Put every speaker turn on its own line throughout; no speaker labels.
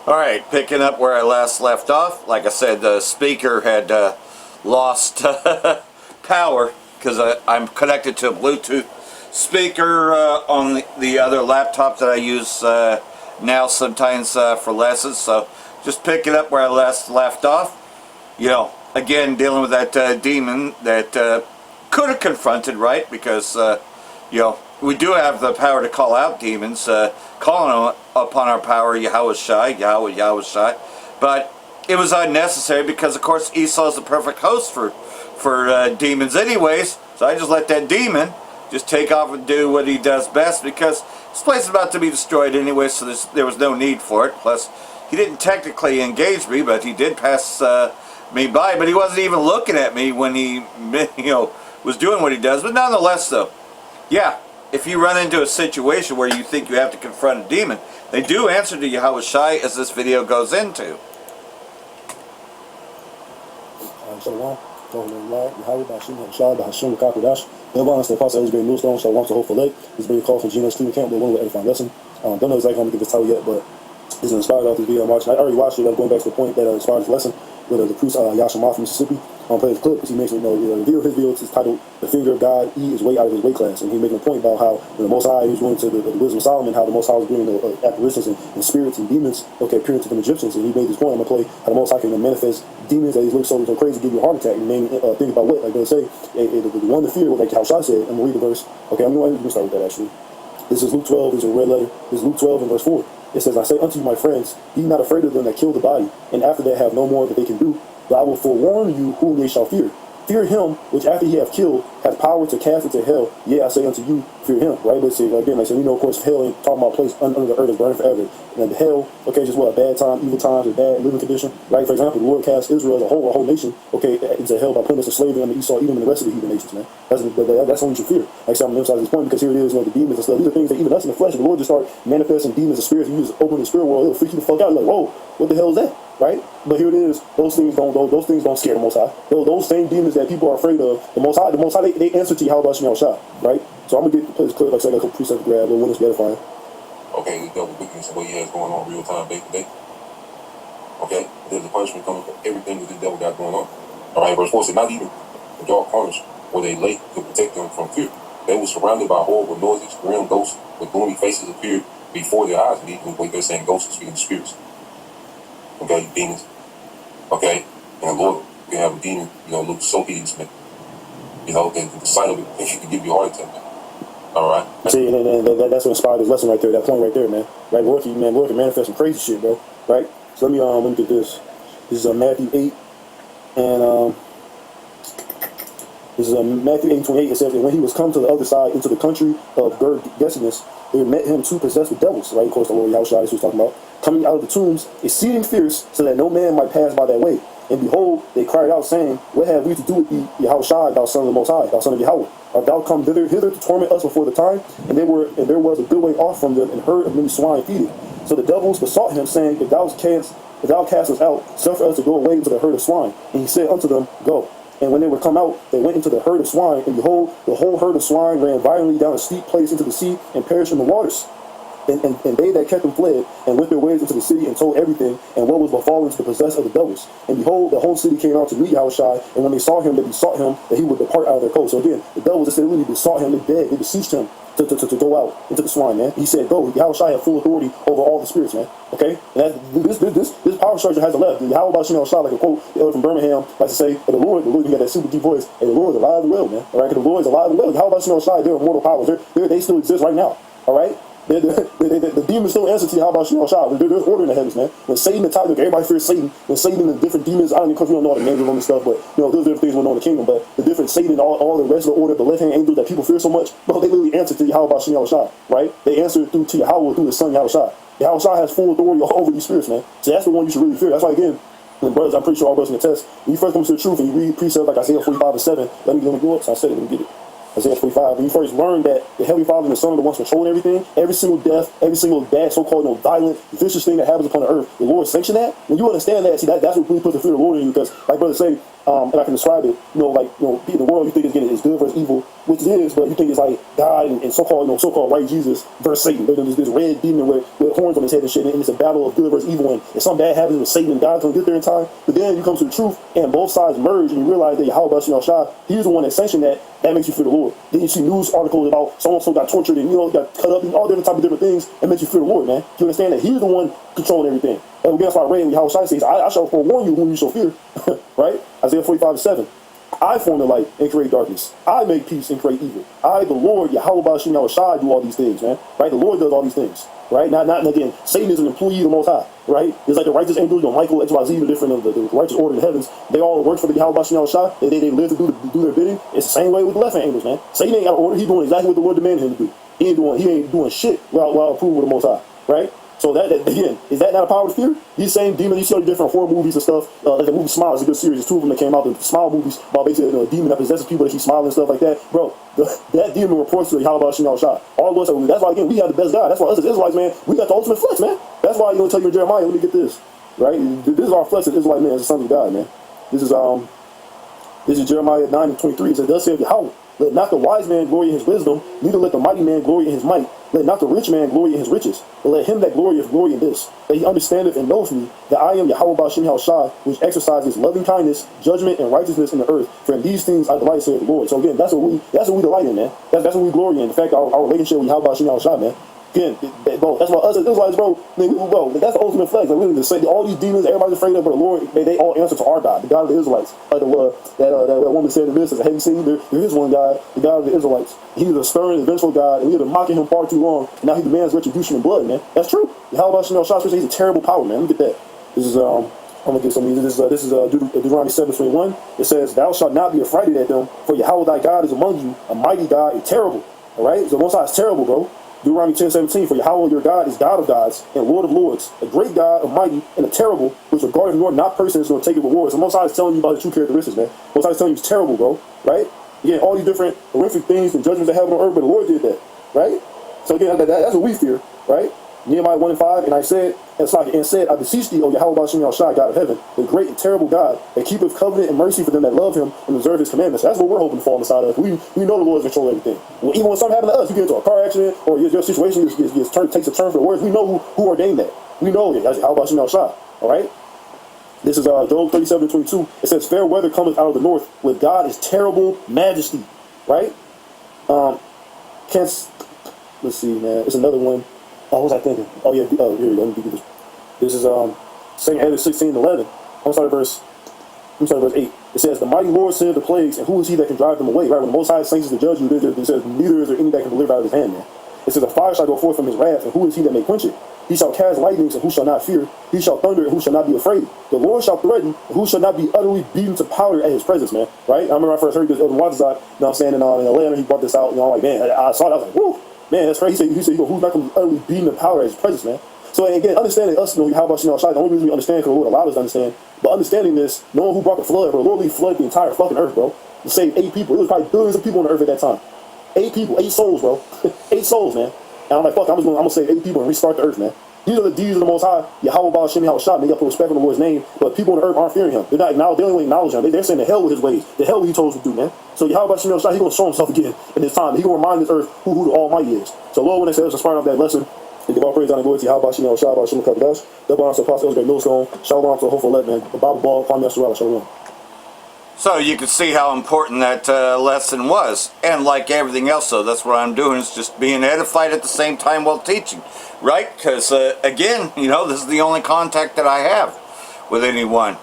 Alright, picking up where I last left off. Like I said, the speaker had lost power because I'm connected to a Bluetooth speaker on the other laptop that I use now sometimes for lessons. So just picking up where I last left off. You know, again, dealing with that demon that could have confronted, right? Because, you know, we do have the power to call out demons, calling upon our power, Yahweh Shai. But it was unnecessary because, of course, Esau's the perfect host for demons anyways. So I just let that demon just take off and do what he does best, because this place is about to be destroyed anyway, so there was no need for it. Plus, he didn't technically engage me, but he did pass me by. But he wasn't even looking at me when he, was doing what he does. But nonetheless, though, yeah, if you run into a situation where you think you have to confront a demon, they do answer to Yahweh Shai, as this video goes into.
Shalom, Yahweh Bashim Shai Bahashim Kakudash. Elvon, the Pastor Great Millstone, Shalom to Hope for Lake. This is being called from Gino Student Camp, but one with edifying lesson. Don't know exactly how I'm going to get this title yet, but it's inspired off this video I'm watching. I already watched it. I'm going back to the point that inspired this lesson with the priest Yashima from Mississippi. I'm playing the clip because he makes his video is titled "The Finger of God, he is way out of his weight class," and he's making a point about how the Most High, he was going to the wisdom of Solomon, how the Most High was bringing the apparitions and spirits and demons, appearing to the Egyptians, and he made this point. I'm gonna play how the Most High can manifest demons that look so crazy, give you a heart attack, and then think about what, like they say, the one to fear, like how Shai said. I'm gonna read the verse. Okay, I'm gonna start with that actually. This is Luke 12. This is a red letter. This is Luke 12 and verse 4. It says, "I say unto you, my friends, be not afraid of them that kill the body, and after that have no more that they can do. But I will forewarn you whom they shall fear. Fear him which after he hath killed hath power to cast into hell. Yea, I say unto you, fear him." Right? But see, again, like I said, we know, of course, hell ain't talking about a place under the earth is burning forever. And hell, okay, just what, a bad time, evil times, a bad living condition. Right? For example, the Lord cast Israel, the whole nation, okay, into hell by putting us in slavery under Esau, Edom, and the rest of the heathen nations, man. That's what you fear. Like I said, I'm going to emphasize this point because here it is, the demons and stuff. These are things that even us in the flesh, if the Lord just start manifesting demons and spirits, and you just open the spirit world, it'll freak you the fuck out. You're like, whoa, what the hell is that? Right? But here it is. Those things don't scare the Most High. Those same demons that people are afraid of, the Most High, they answer to Yahweh Bashim Shai. Right? So I'm gonna get this clip. Like I said, I got a couple precepts to grab. But when it's edifying.
Okay, the devil wickedness and what he has going on real time, day to day. Okay, there's a punishment coming for everything that the devil got going on. All right, verse 4 says, "Not even the dark corners where they lay to protect them from fear. They were surrounded by horrible noises, grim ghosts with gloomy faces appeared before their eyes." And even what they're saying, ghosts speaking spirits. Okay, demons. Okay, and the Lord can have a demon, look so hideous, man. And the sight of it, it can give you a heart attack, man. All right.
See, and that's what inspired this lesson right there. That point right there, man. Right, Lord can manifest some crazy shit, bro. Right. So let me get this. This is Matthew 8, and this is Matthew 8:28. It says, "And when he was come to the other side into the country of Gergesenes, there met him two possessed with devils." Right, of course, the Lord Yahweh Shai is who he's talking about. "Coming out of the tombs, exceeding fierce, so that no man might pass by that way. And behold, they cried out, saying, What have we to do with thee, Yahweh Shai, thou son of the Most High, thou son of Yahweh? Art thou come hither to torment us before the time? And there was a good way off from them, and herd of many swine feeding. So the devils besought him, saying, If thou cast us out, suffer us to go away into the herd of swine. And he said unto them, Go. And when they were come out, they went into the herd of swine, and behold, the whole herd of swine ran violently down a steep place into the sea, and perished in the waters. And they that kept them fled, and went their ways into the city, and told everything, and what was befallen to the possessed of the devils. And behold, the whole city came out to meet Yahweh Shai, and when they saw him, they besought him that he would depart out of their coast." So again, the devils, they literally besought him, they begged, they beseeched him to go out into the swine, man. He said, "Go." Yahweh Shai had full authority over all the spirits, man. Okay? And this power structure has a left. Yahweh Bashim Shai, like a quote from Birmingham, like to say, "Hey, the Lord, you got that super deep voice, hey, the Lord is alive and well, man. All right? The Lord is alive and well. Yahweh Bashim Shai, they're immortal powers. They still exist right now. All right? The demons still answer to Yahweh Bashim Shai. There's order in the heavens, man. When Satan attacked, everybody fears Satan. When Satan and the different demons, I don't know, because we don't know all the names of them and stuff, but those different things we know in the kingdom. But the different Satan, all the rest of the order, the left-hand angels that people fear so much, bro, they literally answer to Yahweh Bashim Shai, right? They answer to Yahweh through his son Yahweh Shai. Yahweh Shai has full authority over these spirits, man. So that's the one you should really fear. That's why, again, and brothers, I'm pretty sure all brothers can attest. When you first come to the truth and you read precepts like Isaiah 45:7, let me go up. So I said it, let me get it. Isaiah 45. When you first learn that the Heavenly Father and the Son are the ones controlling everything, every single death, every single bad, so-called violent, vicious thing that happens upon the earth, the Lord sanctioned that. When you understand that, see, that's what really puts the fear of the Lord in you. Because, like brothers say, and I can describe it, like, in the world you think is good versus evil, which it is, but you think it's like God and so-called, so-called white Jesus versus Satan. There's this red demon with horns on his head and shit, and it's a battle of good versus evil, and if something bad happens with Satan and God's gonna get there in time, but then you come to the truth, and both sides merge, and you realize that Yahweh Bashim Shah, he's the one that sanctioned that makes you fear the Lord. Then you see news articles about so-and-so got tortured and, got cut up and all different type of different things, that makes you fear the Lord, man. You understand that he's the one controlling everything. And again, that's why I read Yahweh Shai says, I shall forewarn you whom you shall fear, right? Isaiah 45:7. I form the light and create darkness. I make peace and create evil. I, the Lord, Yahweh Bashim Yahweh Shai, do all these things, man. Right? The Lord does all these things. Right? Not again, Satan is an employee of the Most High. Right? It's like the righteous angels, Michael, XYZ, the different of the righteous order in the heavens. They all work for the Yahweh Bashim Yahweh Shai. They live to do their bidding. It's the same way with the left angels, man. Satan ain't got an order. He's doing exactly what the Lord demanded him to do. He ain't doing shit while approving with the Most High. Right? So that again, is that not a power to fear? These same demons, you see all the different horror movies and stuff. Like the movie Smile is a good series. There's two of them that came out. The Smile movies about basically a demon that possesses people that keep smiling and stuff like that. Bro, that demon reports to Yahweh Bashim Yahweh Shai. All of us, that's why again we have the best God. That's why us as Israelites, man, we got the ultimate flex, man. That's why tell you in Jeremiah, let me get this. Right? This is our flex as Israelite man, as the sons of God, man. This is Jeremiah 9:23. It says, thus saith Yahweh, let not the wise man glory in his wisdom, neither let the mighty man glory in his might. Let not the rich man glory in his riches, but let him that glorieth glory in this, that he understandeth and knoweth me, that I am Yahweh Bashim Yahweh Shai, which exercises loving kindness, judgment, and righteousness in the earth. For in these things I delight, saith the Lord. So again, that's what we delight in, man. That's what we glory in. The fact our relationship with Yahweh Bashim Yahweh Shai, man. Again, bro, that's why us as Israelites, bro, that's the ultimate flex. Like, really, say all these demons, everybody's afraid of, but the Lord, they all answer to our God, the God of the Israelites. Like that woman said in this, have you seen there is one God, the God of the Israelites. He's a stern and vengeful God, and we have been mocking him far too long, and now he demands retribution in blood, man. That's true. Yahweh Bashim Yahweh Shai, he's a terrible power, man. Let me get that. This is I'm gonna get some of these. This is Deuteronomy 7:21. It says, "Thou shalt not be afraid at them, for Yahweh thy God is among you, a mighty God and terrible." All right, so Most High is terrible, bro. Deuteronomy 10:17, for Yahweh your God is God of gods and Lord of lords, a great God, a mighty, and a terrible, which regardeth nor not persons nor taketh rewards. So Most High is telling you about the true characteristics, man. Most High is telling you he's terrible, bro. Right? Again, all these different horrific things and judgments that happen on earth, but the Lord did that. Right? So again, that's what we fear. Right? Nehemiah 1:5, and I said, I beseech thee, O Yahweh Bashim Yahweh Shai, God of heaven, the great and terrible God, that keepeth covenant and mercy for them that love him and observe his commandments. That's what we're hoping to fall on the side of. We know the Lord is controlling everything. Well, even when something happens to us, you get into a car accident, or your situation takes a turn for the worse, we know who ordained that. We know it. That's Yahweh Bashim Yahweh Shai. All right? This is Job 37:22. It says, fair weather cometh out of the north, with God is terrible majesty. Right? Let's see, man. It's another one. Oh, what was I thinking? Oh, yeah. Here we go. Let me do this. This is 2 Ezra 16:11. I'm sorry, verse 8. It says, the mighty Lord sendeth the plagues, and who is he that can drive them away? Right? When the Most High sanctions to judge you, it says, neither is there any that can deliver out of his hand, man. It says, a fire shall go forth from his wrath, and who is he that may quench it? He shall cast lightnings, and who shall not fear? He shall thunder, and who shall not be afraid? The Lord shall threaten, and who shall not be utterly beaten to powder at his presence, man. Right? I remember I first heard this Elder Wadazai, you know what I'm saying, in Atlanta, he brought this out, I'm like, man, I saw it, I was like, whoo, man, that's crazy. He said, who's not going to be utterly beaten to powder at his presence, man? So again, understanding us, how about the only reason we understand because the Lord allowed us to understand, but understanding this, knowing who brought the flood, bro, the Lord flooded the entire fucking earth, bro. To save 8 people. It was probably billions of people on the earth at that time. 8 people, 8 souls, bro. 8 souls, man. And I'm like, fuck, I'm gonna save 8 people and restart the earth, man. These are the deeds of the Most High. Yahweh Bashim Yahweh Shai. They got to put respect on the Lord's name, but people on the earth aren't fearing him. They're not acknowledging. They don't acknowledge him. They're saying the hell with his ways. The hell he told us to do, man. So Yahweh Bashim Yahweh Shai, he's gonna show himself again in this time. He's gonna remind this earth who the Almighty is. So Lord, when they say us to start off that lesson, we give all praise and glory to Yahweh Bashim Yahweh Shai, Bashim Kadash. Double honor to Apostle Elder Millstone. Shalom to the hopeful elect, man. The Bible ball, Kwame Yasserala. Shalom.
So you can see how important that lesson was. And like everything else, though, that's what I'm doing, is just being edified at the same time while teaching. Right? Because, again, this is the only contact that I have with anyone,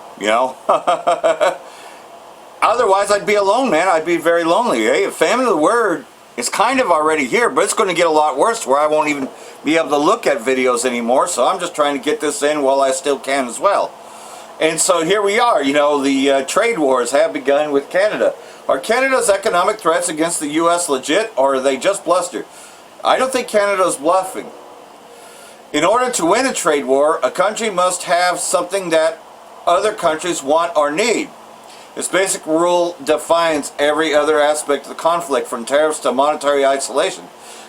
Otherwise, I'd be alone, man. I'd be very lonely. Hey, family of the Word is kind of already here, but it's going to get a lot worse where I won't even be able to look at videos anymore. So I'm just trying to get this in while I still can as well. And so here we are, the trade wars have begun with Canada. Are Canada's economic threats against the U.S. legit, or are they just bluster? I don't think Canada's bluffing. In order to win a trade war, a country must have something that other countries want or need. This basic rule defines every other aspect of the conflict, from tariffs to monetary isolation.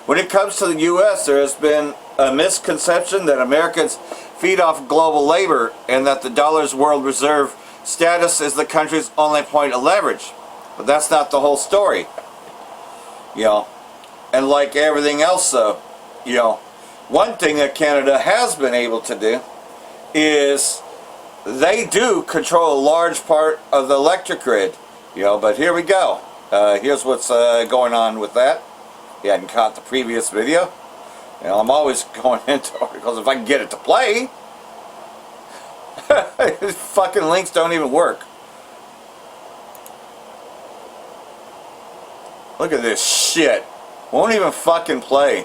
When it comes to the U.S., there has been a misconception that Americans feed off global labor and that the dollar's world reserve status is the country's only point of leverage. But that's not the whole story. You know, and like everything else though, you know, one thing that Canada has been able to do is they do control a large part of the electric grid. You know, but here we go. Here's what's going on with that. You hadn't caught the previous video. You know, I'm always going into articles if I can get it to play. Fucking links don't even work. Look at this shit. Won't even fucking play.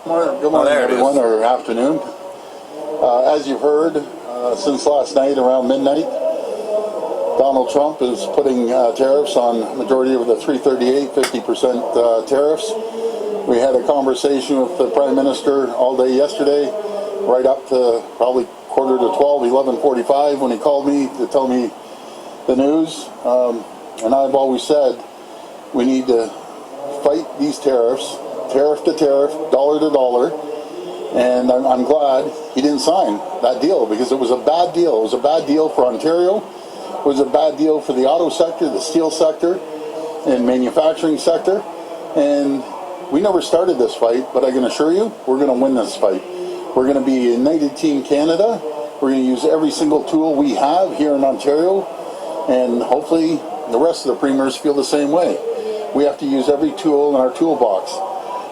Good morning, everyone, or afternoon. As you've heard, since last night around midnight, Donald Trump is putting tariffs on majority of the 338, 50% tariffs. We had a conversation with the Prime Minister all day yesterday, right up to probably quarter to 12, 11:45, when he called me to tell me the news. And I've always said we need to fight these tariffs, tariff to tariff, dollar to dollar. And I'm glad he didn't sign that deal, because it was a bad deal. It was a bad deal for Ontario. It was a bad deal for the auto sector, the steel sector, and manufacturing sector. And we never started this fight, but I can assure you, we're going to win this fight. We're going to be a united team Canada. We're going to use every single tool we have here in Ontario, and hopefully the rest of the premiers feel the same way. We have to use every tool in our toolbox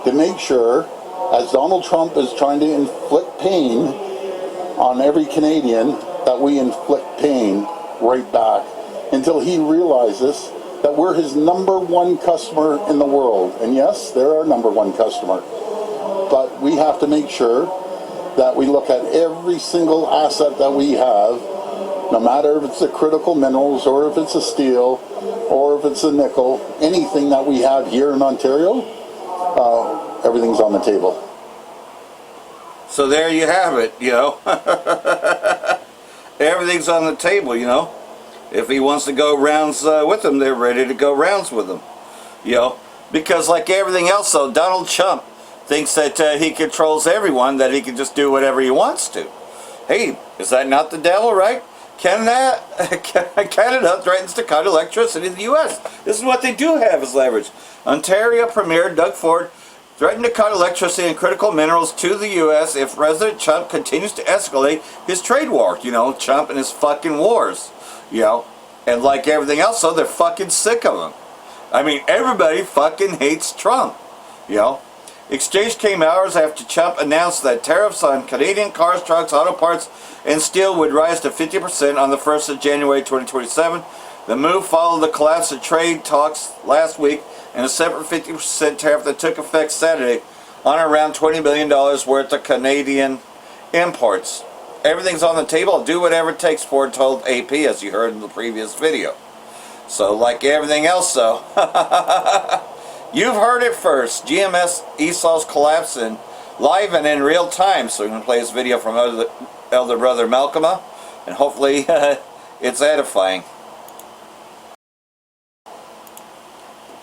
to make sure, as Donald Trump is trying to inflict pain on every Canadian, that we inflict pain right back until he realizes that we're his #1 customer in the world. And yes, they're our #1 customer. But we have to make sure that we look at every single asset that we have, no matter if it's the critical minerals or if it's a steel or if it's a nickel, anything that we have here in Ontario, everything's on the table.
So there you have it, you know. Everything's on the table, you know. If he wants to go rounds with them, they're ready to go rounds with them. You know, because like everything else though, Donald Trump thinks that he controls everyone, that he can just do whatever he wants to. Hey, is that not the devil, right? Canada threatens to cut electricity in the U.S. This is what they do have as leverage. Ontario Premier Doug Ford threatened to cut electricity and critical minerals to the U.S. if President Trump continues to escalate his trade war. You know, Trump and his fucking wars. You know, and like everything else, though, they're fucking sick of him. I mean, everybody fucking hates Trump. You know, exchange came hours after Trump announced that tariffs on Canadian cars, trucks, auto parts, and steel would rise to 50% on the 1st of January 2027. The move followed the collapse of trade talks last week and a separate 50% tariff that took effect Saturday on around $20 billion worth of Canadian imports. Everything's on the table. I'll do whatever it takes, Ford told AP, as you heard in the previous video. So, like everything else, though, you've heard it first. GMS ESOL's collapsing live and in real time. So we're going to play this video from Elder Brother Malcolm, and hopefully it's edifying.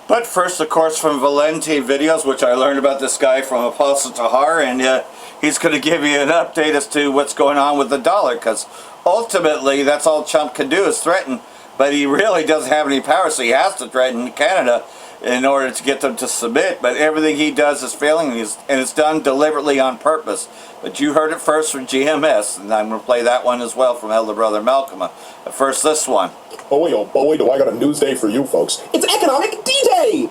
But first, of course, from Valenti videos, which I learned about this guy from Apostle Tahar, and he's going to give you an update as to what's going on with the dollar, because ultimately that's all Trump can do is threaten, but he really doesn't have any power, so he has to threaten Canada in order to get them to submit. But everything he does is failing, and it's done deliberately on purpose. But you heard it first from GMS, and I'm going to play that one as well from Elder Brother Malcolm. But first, this one.
Boy, oh boy, do I got a news day for you folks. It's Economic D-Day!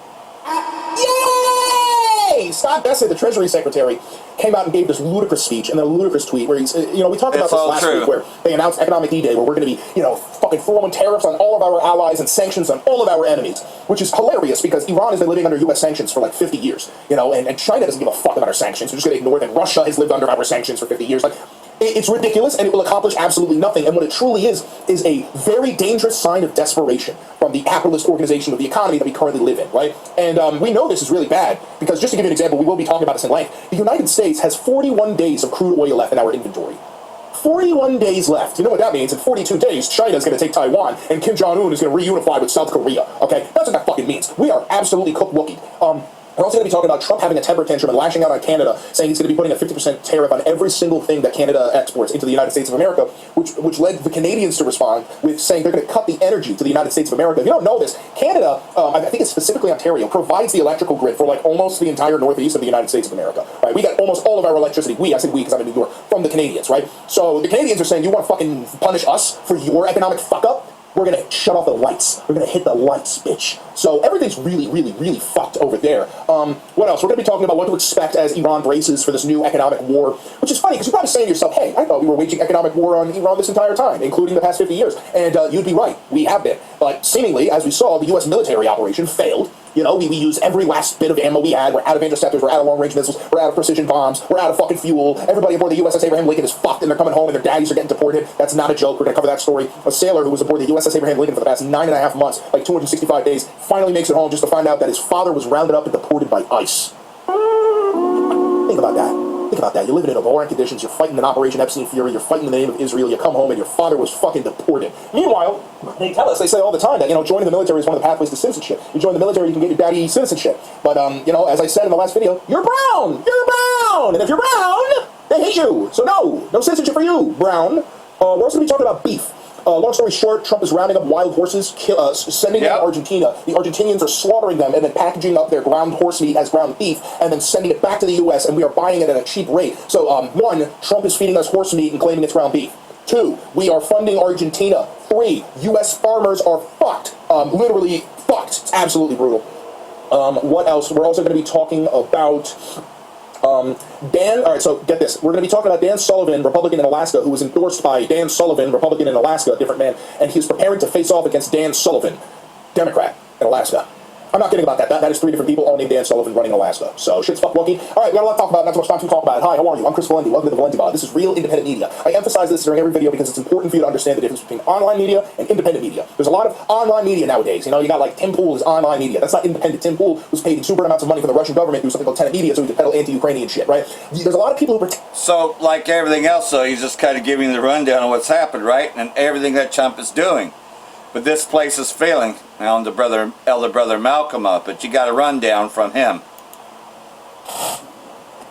Yay! Scott Bessent, the Treasury Secretary, came out and gave this ludicrous speech and then a ludicrous tweet where he's, you know, we talked about this last week where they announced Economic D-Day, where we're going to be, you know, fucking throwing tariffs on all of our allies and sanctions on all of our enemies, which is hilarious because Iran has been living under U.S. sanctions for like 50 years, you know, and China doesn't give a fuck about our sanctions. They're just going to ignore that. Russia has lived under our sanctions for 50 years. Like, it's ridiculous, and it will accomplish absolutely nothing. And what it truly is a very dangerous sign of desperation from the capitalist organization of the economy that we currently live in, right? And we know this is really bad, because just to give you an example, we will be talking about this in length. The United States has 41 days of crude oil left in our inventory. 41 days left. You know what that means? In 42 days, China's going to take Taiwan, and Kim Jong-un is going to reunify with South Korea, okay? That's what that fucking means. We are absolutely cooked-looking. We're also going to be talking about Trump having a temper tantrum and lashing out on Canada, saying he's going to be putting a 50% tariff on every single thing that Canada exports into the United States of America, which led the Canadians to respond with saying they're going to cut the energy to the United States of America. If you don't know this, Canada, I think it's specifically Ontario, provides the electrical grid for like almost the entire northeast of the United States of America. Right? We got almost all of our electricity. I said we because I'm in New York, from the Canadians, right? So the Canadians are saying, you want to fucking punish us for your economic fuck up? We're going to shut off the lights. We're going to hit the lights, bitch. So everything's really, really, really fucked over there. What else? We're going to be talking about what to expect as Iran braces for this new economic war, which is funny because you're probably saying to yourself, hey, I thought we were waging economic war on Iran this entire time, including the past 50 years. And you'd be right. We have been. But seemingly, as we saw, the U.S. military operation failed. You know, we used every last bit of ammo we had. We're out of interceptors. We're out of long-range missiles. We're out of precision bombs. We're out of fucking fuel. Everybody aboard the USS Abraham Lincoln is fucked, and they're coming home, and their daddies are getting deported. That's not a joke. We're going to cover that story. A sailor who was aboard the USS Abraham Lincoln for the past 9.5 months, like 265 days, finally makes it home just to find out that his father was rounded up and deported by ICE. Think about that. Think about that. You're living in abhorrent conditions. You're fighting an Operation Epstein Fury. You're fighting in the name of Israel. You come home and your father was fucking deported. Meanwhile, they tell us, they say all the time that, you know, joining the military is one of the pathways to citizenship. You join the military, you can get your daddy citizenship. But, you know, as I said in the last video, you're brown! You're brown! And if you're brown, they hate you. So no citizenship for you, brown. We're also going to be talking about beef. Long story short, Trump is rounding up wild horses, sending them to Argentina. The Argentinians are slaughtering them and then packaging up their ground horse meat as ground beef and then sending it back to the U.S. and we are buying it at a cheap rate. So, one, Trump is feeding us horse meat and claiming it's ground beef. 2, we are funding Argentina. 3, U.S. farmers are fucked. Literally fucked. It's absolutely brutal. What else? We're also going to be talking about... so get this. We're going to be talking about Dan Sullivan, Republican in Alaska, who was endorsed by Dan Sullivan, Republican in Alaska, a different man, and he's preparing to face off against Dan Sullivan, Democrat in Alaska. I'm not kidding about that. That is 3 different people all named Dan Sullivan running Alaska. So shit's fuck wonky. All right, we got a lot to talk about. Not too much time to talk about it. Hi, how are you? I'm Chris Valenti. Welcome to the Valenti Pod. This is real independent media. I emphasize this during every video because it's important for you to understand the difference between online media and independent media. There's a lot of online media nowadays. You know, you got like Tim Pool is online media. That's not independent. Tim Pool was paid exuberant amounts of money from the Russian government to do something called Tenet Media so he could peddle anti-Ukrainian shit, right? There's a lot of people who
So, like everything else, though, he's just kind of giving the rundown of what's happened, right? And everything that Trump is doing. But this place is failing. Now, the elder brother Malcolm up, but you got a rundown from him.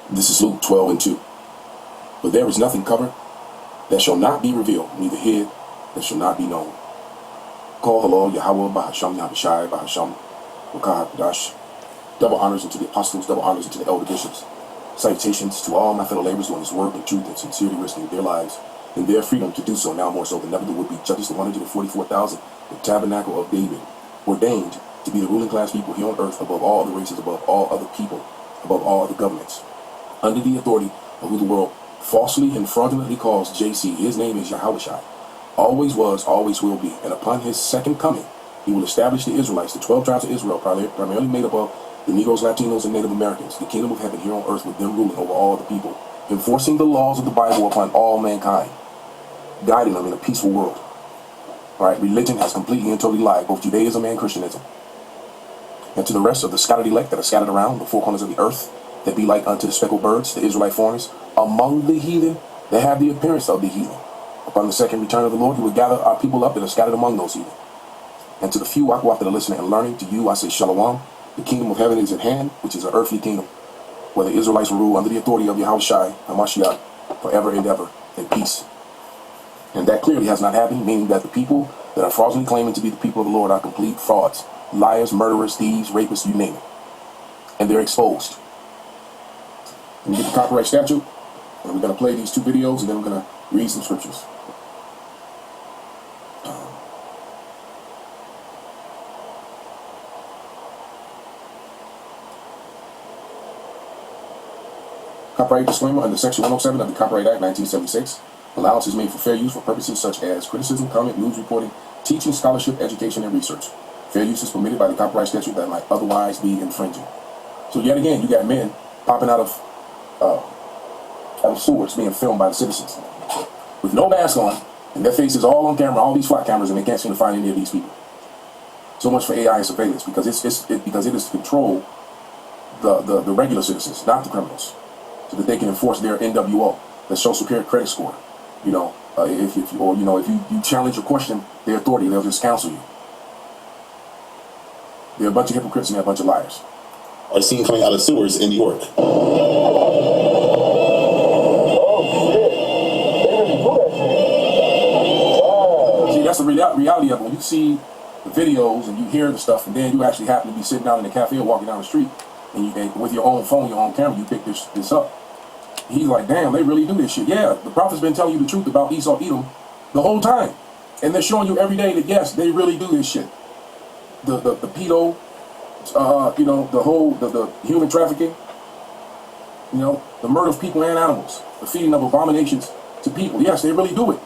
This is Luke 12:2. But there is nothing covered that shall not be revealed, neither hid that shall not be known. Call the Lord Yahweh Bahasham Yahushai Bahasham Wakah Dash. Double honors unto the apostles, double honors unto the elder bishops. Salutations to all my fellow laborers doing this work in truth and sincerity, risking their lives and their freedom to do so, now more so than ever. There would be judges, the 144,000, the tabernacle of David, ordained to be the ruling class people here on earth, above all other races, above all other people, above all other governments, under the authority of who the world falsely and fraudulently calls JC. His name is Yahushua. Always was, always will be. And upon his second coming, he will establish the Israelites, the 12 tribes of Israel, primarily made up of the Negroes, Latinos, and Native Americans, the kingdom of heaven here on earth, with them ruling over all the people, enforcing the laws of the Bible upon all mankind, guiding them in a peaceful world. All right, religion has completely and totally lied, both Judaism and Christianism. And to the rest of the scattered elect that are scattered around the four corners of the earth, that be like unto the speckled birds, the Israelite foreigners, among the heathen, they have the appearance of the heathen. Upon the second return of the Lord, he will gather our people up that are scattered among those heathen. And to the few I go after the listening and learning, to you I say Shalom. The kingdom of heaven is at hand, which is an earthly kingdom, where the Israelites will rule under the authority of Yahushua HaMashiach forever and ever in peace. And that clearly has not happened, meaning that the people that are fraudulently claiming to be the people of the Lord are complete frauds, liars, murderers, thieves, rapists, you name it. And they're exposed. We get the copyright statute, and we're going to play these 2 videos, and then we're going to read some scriptures. Copyright disclaimer under Section 107 of the Copyright Act 1976. Allowance is made for fair use for purposes such as criticism, comment, news reporting, teaching, scholarship, education, and research. Fair use is permitted by the copyright statute that might otherwise be infringing. So yet again, you got men popping out of sewers being filmed by the citizens with no mask on, and their faces all on camera, all these flat cameras, and they can't seem to find any of these people. So much for AI and surveillance, because it is to control the regular citizens, not the criminals, so that they can enforce their NWO, the social security credit score. You know, if you challenge or question their authority, they'll just counsel you. They're a bunch of hypocrites and they're a bunch of liars.
are seen coming out of sewers in New York.
See, that's the reality of it. When you see the videos and you hear the stuff, and then you actually happen to be sitting down in the cafe or walking down the street, and with your own phone, your own camera, you pick this up. He's like, damn, they really do this shit. Yeah, the prophet's been telling you the truth about Esau, Edom the whole time. And they're showing you every day that, yes, they really do this shit. The pedo, you know, the human trafficking, you know, the murder of people and animals, the feeding of abominations to people. Yes, they really do it.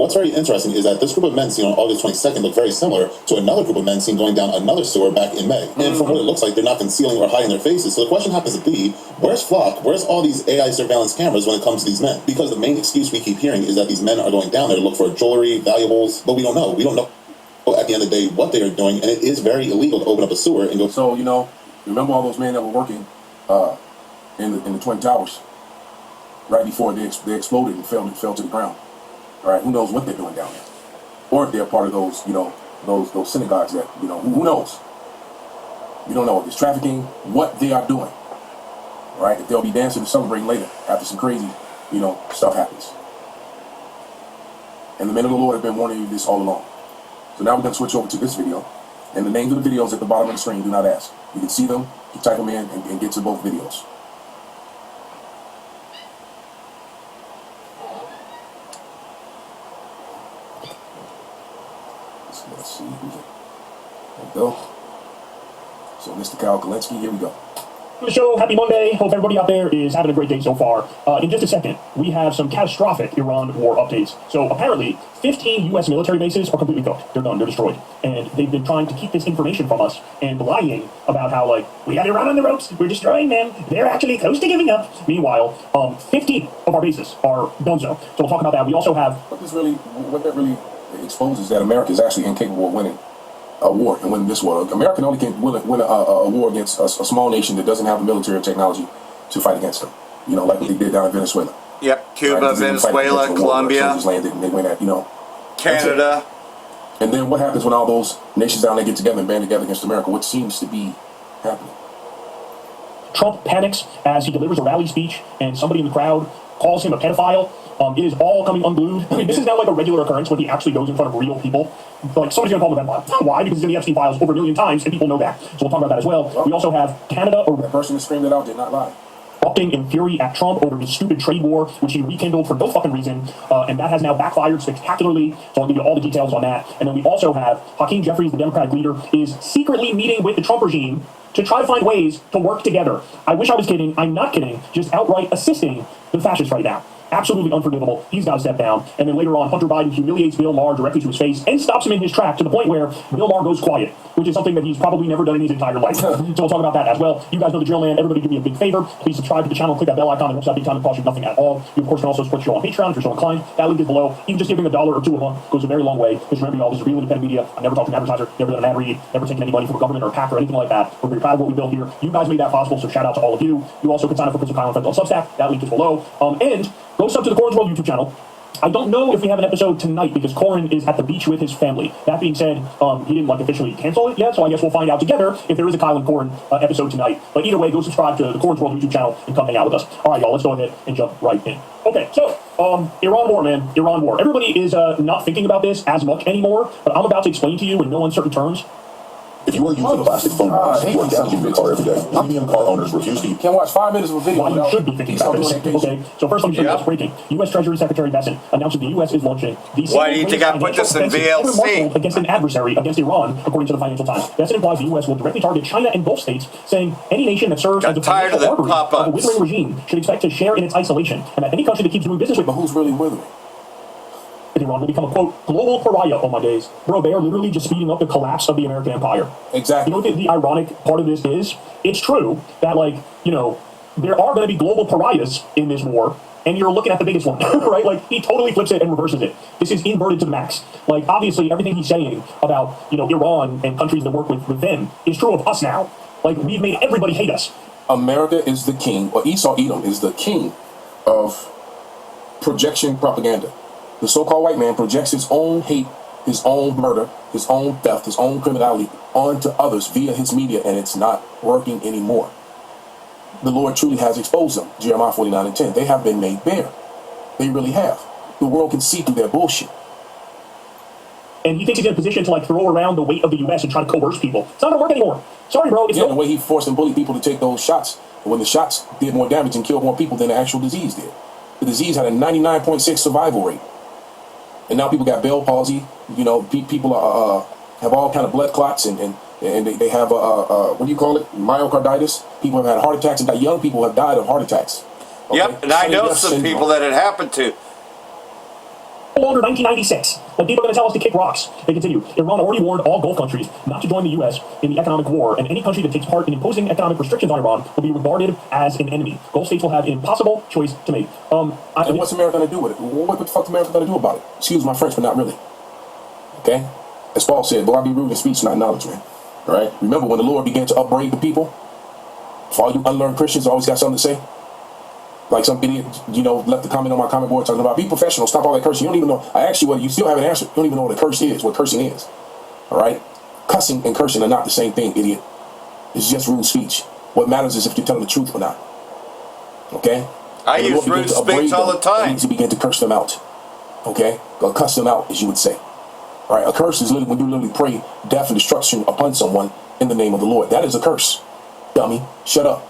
What's very interesting is that this group of men seen on August 22nd look very similar to another group of men seen going down another sewer back in May. And from what it looks like, they're not concealing or hiding their faces. So the question happens to be, where's Flock? Where's all these AI surveillance cameras when it comes to these men? Because the main excuse we keep hearing is that these men are going down there to look for jewelry, valuables, but we don't know. We don't know at the end of the day what they are doing, and it is very illegal to open up a sewer and go.
So, you know, remember all those men that were working in the Twin Towers right before they exploded and fell to the ground. All right, who knows what they're doing down there, or if they're part of those, you know, those synagogues that, you know, who knows? We don't know if it's trafficking, what they are doing. All right, if they'll be dancing to celebrate later after some crazy, you know, stuff happens. And the men of the Lord have been warning you this all along. So now we're going to switch over to this video, and the names of the videos at the bottom of the screen. Do not ask. You can see them, you type them in, and get to both videos. Let's see who's it. There we go. So Mr. Kyle Kalinske, here we go.
The show, happy Monday. Hope everybody out there is having a great day so far. In just a second, we have some catastrophic Iran war updates. So apparently, 15 U.S. military bases are completely cooked. They're done. They're destroyed. And they've been trying to keep this information from us and lying about how, like, we got Iran on the ropes. We're destroying them. They're actually close to giving up. Meanwhile, 15 of our bases are done so. So we'll talk about that. We also have...
What that really exposes that America is actually incapable of winning a war and winning this war. America only can win a war against a small nation that doesn't have the military technology to fight against them. You know, like what they did down in Venezuela.
Yep, Cuba,
right?
Venezuela, Colombia,
landed and they went at, you know,
Canada.
And then what happens when all those nations down there get together and band together against America? What seems to be happening?
Trump panics as he delivers a rally speech and somebody in the crowd calls him a pedophile. It is all coming unglued. I mean, this is now like a regular occurrence when he actually goes in front of real people. Like, somebody's going to call him a pedophile. Why? Because it's in the Epstein files over 1 million times, and people know that. So we'll talk about that as well. We also have Canada...
The person who screamed it out did not lie.
Erupting in fury at Trump over his stupid trade war, which he rekindled for no fucking reason, and that has now backfired spectacularly. So I'll give you all the details on that. And then we also have Hakeem Jeffries, the Democratic leader, is secretly meeting with the Trump regime to try to find ways to work together. I wish I was kidding. I'm not kidding. Just outright assisting the fascists right now. Absolutely unforgivable. He's got to step down. And then later on, Hunter Biden humiliates Bill Maher directly to his face and stops him in his track to the point where Bill Maher goes quiet, which is something that he's probably never done in his entire life. So we'll talk about that as well. You guys know the drill, man. Everybody do me a big favor. Please subscribe to the channel. Click that bell icon. It won't stop big time. It costs you nothing at all. You, of course, can also support the show on Patreon if you're so inclined. That link is below. Even just giving $1 or $2 a month goes a very long way. Because remember, y'all, this is real independent media. I've never talked to an advertiser, never done an ad read, never taken any money from a government or a PAC or anything like that. We're very proud of what we built here. You guys made that possible, so shout out to all of you. You also can sign up for Prince of Kyle and Friends on Substack. That link is below. And go sub to the Corin's World YouTube channel. I don't know if we have an episode tonight because Corin is at the beach with his family. That being said, he didn't officially cancel it yet, so I guess we'll find out together if there is a Kyle and Corin episode tonight. But either way, go subscribe to the Corin's World YouTube channel and come hang out with us. All right, y'all, let's go ahead and jump right in. Okay, so Iran war, man. Iran war. Everybody is not thinking about this as much anymore, but I'm about to explain to you in no uncertain terms.
If you are using plastic phone lines to work damaging your car every day, premium car owners refuse to use.
Can't watch 5 minutes of a video.
Why you should be thinking about this. Okay, so first let me show you what's breaking. U.S. Treasury Secretary Bessent announced that the U.S. is launching the
Why do you think I put this in VLC?
Against an adversary, against Iran, according to the Financial Times. Bessent implies the U.S. will directly target China and Gulf states, saying any nation that serves as a financial artery of a withering regime should expect to share in its isolation, and that any country that keeps doing business with...
But who's really withering?
Iran will become a, quote, global pariah. Oh my days. Bro, they are literally just speeding up the collapse of the American empire.
Exactly.
You know what the ironic part of this is? It's true that, like, you know, there are going to be global pariahs in this war, and you're looking at the biggest one, right? Like, he totally flips it and reverses it. This is inverted to the max. Like, obviously, everything he's saying about, you know, Iran and countries that work with them is true of us now. Like, we've made everybody hate us.
America is the king, or Esau Edom is the king of projection propaganda. The so-called white man projects his own hate, his own murder, his own theft, his own criminality onto others via his media, and it's not working anymore. The Lord truly has exposed them. Jeremiah 49:10. They have been made bare. They really have. The world can see through their bullshit.
And he thinks he's in a position to like throw around the weight of the U.S. and try to coerce people. It's not gonna work anymore. Sorry, bro.
The way he forced and bullied people to take those shots, when the shots did more damage and killed more people than the actual disease did. The disease had a 99.6 survival rate. And now people got Bell palsy. You know, people have all kind of blood clots and they have what do you call it? Myocarditis. People have had heart attacks, and young people have died of heart attacks. Okay?
Yep, and I know some people that it happened to.
Longer 1996. When people are going to tell us to kick rocks, they continue. Iran already warned all Gulf countries not to join the U.S. in the economic war, and any country that takes part in imposing economic restrictions on Iran will be regarded as an enemy. Gulf states will have an impossible choice to make.
And what's America going to do with it? What the fuck is America going to do about it? Excuse my French, but not really. Okay? As Paul said, "Will I be rude in speech, not knowledge, man?" All right? Remember when the Lord began to upbraid the people? For all you unlearned Christians always got something to say? Like some idiot, left a comment on my comment board talking about, be professional, stop all that cursing. You don't even know. I asked you whether you still have an answer. You don't even know what a curse is, what cursing is. All right? Cussing and cursing are not the same thing, idiot. It's just rude speech. What matters is if you're telling the truth or not. Okay?
I use rude speech all the time.
That means you begin to curse them out. Okay? Or cuss them out, as you would say. All right? A curse is literally when you literally pray death and destruction upon someone in the name of the Lord. That is a curse. Dummy. Shut up.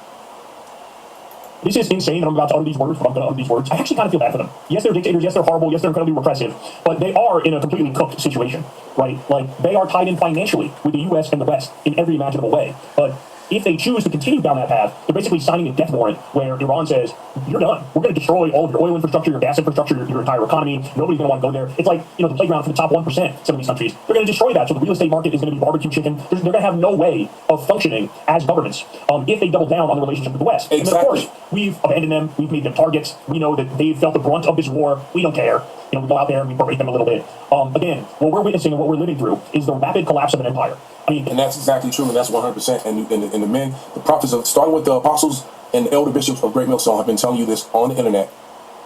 This is insane that I'm about to utter these words, but I'm going to utter these words. I actually kind of feel bad for them. Yes, they're dictators. Yes, they're horrible. Yes, they're incredibly repressive. But they are in a completely cooked situation, right? Like, they are tied in financially with the U.S. and the West in every imaginable way. But if they choose to continue down that path, they're basically signing a death warrant where Iran says, you're done. We're going to destroy all of your oil infrastructure, your gas infrastructure, your entire economy. Nobody's going to want to go there. It's like, the playground for the top 1%, some of these countries. They're going to destroy that. So the real estate market is going to be barbecue chicken. They're going to have no way of functioning as governments if they double down on the relationship with the West.
Exactly.
And then, of course, we've abandoned them. We've made them targets. We know that they've felt the brunt of this war. We don't care. We go out there and we berate them a little bit. Again, what we're witnessing and what we're living through is the rapid collapse of an empire.
And that's exactly true, and that's 100%. And the men, the prophets, starting with the apostles and the elder bishops of Great Millstone, have been telling you this on the internet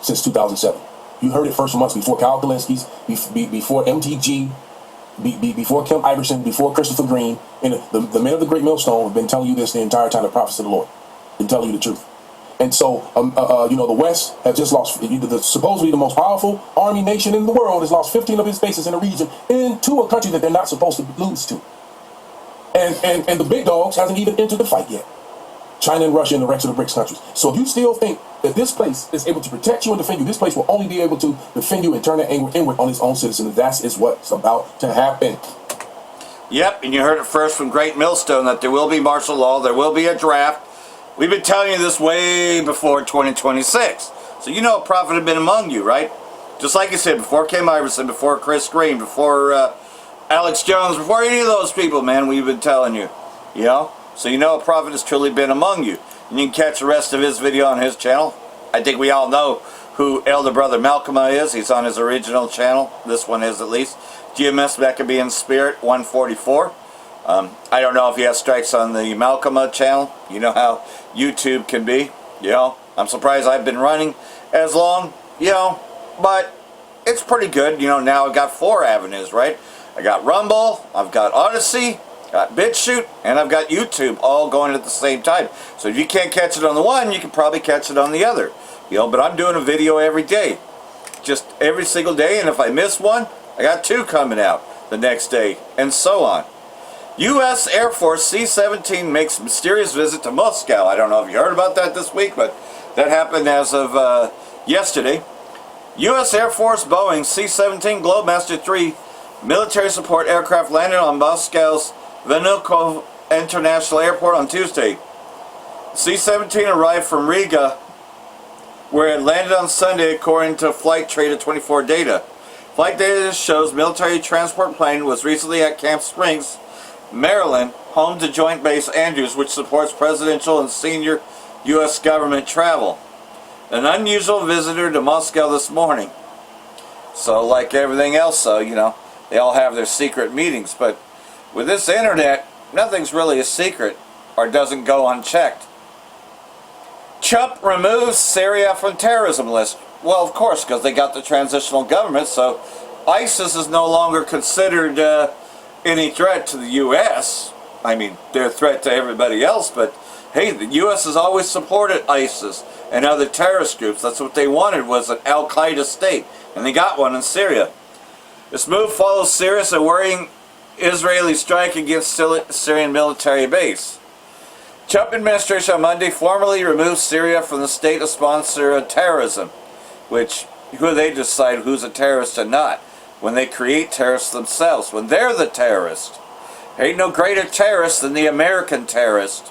since 2007. You heard it first from us before Kyle Kalinski's, before MTG, before Kim Iverson, before Christopher Green. And the men of the Great Millstone have been telling you this the entire time, the prophets of the Lord. Been telling you the truth. And so, the West has just lost, supposedly the most powerful army nation in the world has lost 15 of its bases in the region into a country that they're not supposed to lose to. And the big dogs hasn't even entered the fight yet. China and Russia and the rest of the BRICS countries. So if you still think that this place is able to protect you and defend you, this place will only be able to defend you and turn that anger inward on its own citizens. That is what's about to happen.
Yep, and you heard it first from Great Millstone that there will be martial law, there will be a draft. We've been telling you this way before 2026. So a prophet had been among you, right? Just like you said, before Kim Iverson, before Chris Green, before Alex Jones, before any of those people, man, we've been telling you. So a prophet has truly been among you. And you can catch the rest of his video on his channel. I think we all know who Elder Brother Malcolm is. He's on his original channel. This one is, at least. GMS Maccabean Spirit 144. I don't know if he has strikes on the Malcolm channel. You know how YouTube can be. I'm surprised I've been running as long, but it's pretty good. Now I've got 4 avenues, right? I got Rumble, I've got Odyssey, got BitChute, and I've got YouTube all going at the same time. So if you can't catch it on the one, you can probably catch it on the other. But I'm doing a video every day. Just every single day, and if I miss one, I got 2 coming out the next day, and so on. U.S. Air Force C-17 makes mysterious visit to Moscow. I don't know if you heard about that this week, but that happened as of yesterday. U.S. Air Force Boeing C-17 Globemaster III military support aircraft landed on Moscow's Vnukovo International Airport on Tuesday. C-17 arrived from Riga, where it landed on Sunday, according to Flight Trader 24 data. Flight data shows military transport plane was recently at Camp Springs, Maryland, home to Joint Base Andrews, which supports presidential and senior U.S. government travel. An unusual visitor to Moscow this morning. So, like everything else, they all have their secret meetings. But with this internet, nothing's really a secret or doesn't go unchecked. Trump removes Syria from terrorism list. Well, of course, because they got the transitional government, so ISIS is no longer considered any threat to the U.S. I mean, they're a threat to everybody else, but hey, the U.S. has always supported ISIS and other terrorist groups. That's what they wanted, was an al-Qaeda state, and they got one in Syria. This move follows serious and worrying Israeli strike against Syrian military base. Trump administration on Monday formally removed Syria from the state of sponsor of terrorism, which, who they decide who's a terrorist and not, when they create terrorists themselves, when they're the terrorist. There ain't no greater terrorist than the American terrorist,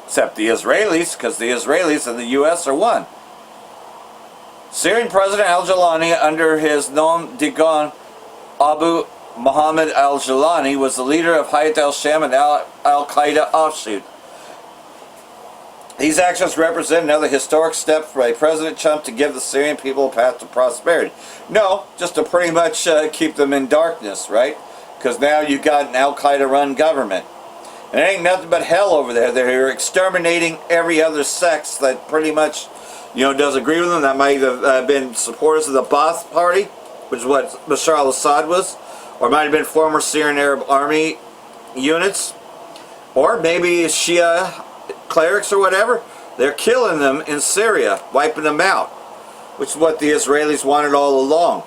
except the Israelis, because the Israelis and the U.S. are one. Syrian President al-Jilani, under his nom de guerre, Abu Muhammad al-Jilani, was the leader of Hayat al-Sham and al-Qaeda offshoot. These actions represent another historic step by President Trump to give the Syrian people a path to prosperity. No, just to pretty much keep them in darkness, right? Because now you've got an al-Qaeda-run government. And it ain't nothing but hell over there. They're exterminating every other sex that pretty much, does agree with them. That might have been supporters of the Ba'ath Party, which is what Bashar al-Assad was. Or it might have been former Syrian Arab Army units. Or maybe Shia clerics or whatever. They're killing them in Syria, wiping them out, which is what the Israelis wanted all along.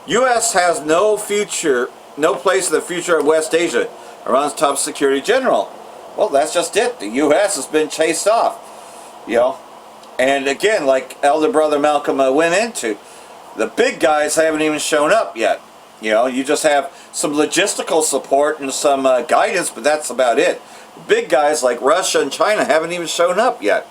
U.S. has no place in the future of West Asia. Iran's top security general. Well, that's just it. The U.S. has been chased off. And again, like Elder Brother Malcolm went into, the big guys haven't even shown up yet. You just have some logistical support and some guidance, but that's about it. Big guys like Russia and China haven't even shown up yet.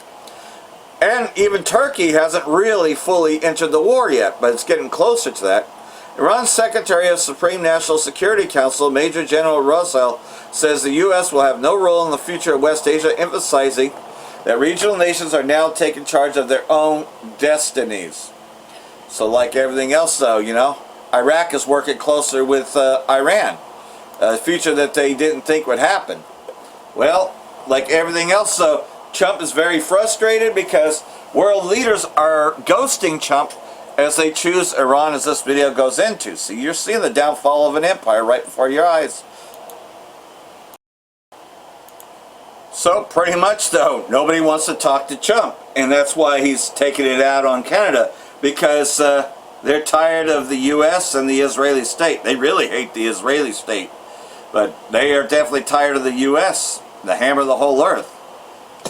And even Turkey hasn't really fully entered the war yet, but it's getting closer to that. Iran's Secretary of Supreme National Security Council, Major General Rossell, says the U.S. will have no role in the future of West Asia, emphasizing that regional nations are now taking charge of their own destinies. So like everything else though, Iraq is working closer with Iran, a future that they didn't think would happen. Well, like everything else though, Trump is very frustrated because world leaders are ghosting Trump as they choose Iran, as this video goes into. So you're seeing the downfall of an empire right before your eyes. So pretty much though, nobody wants to talk to Trump, and that's why he's taking it out on Canada, because they're tired of the U.S. and the Israeli state. They really hate the Israeli state, but they are definitely tired of the U.S., the hammer of the whole earth.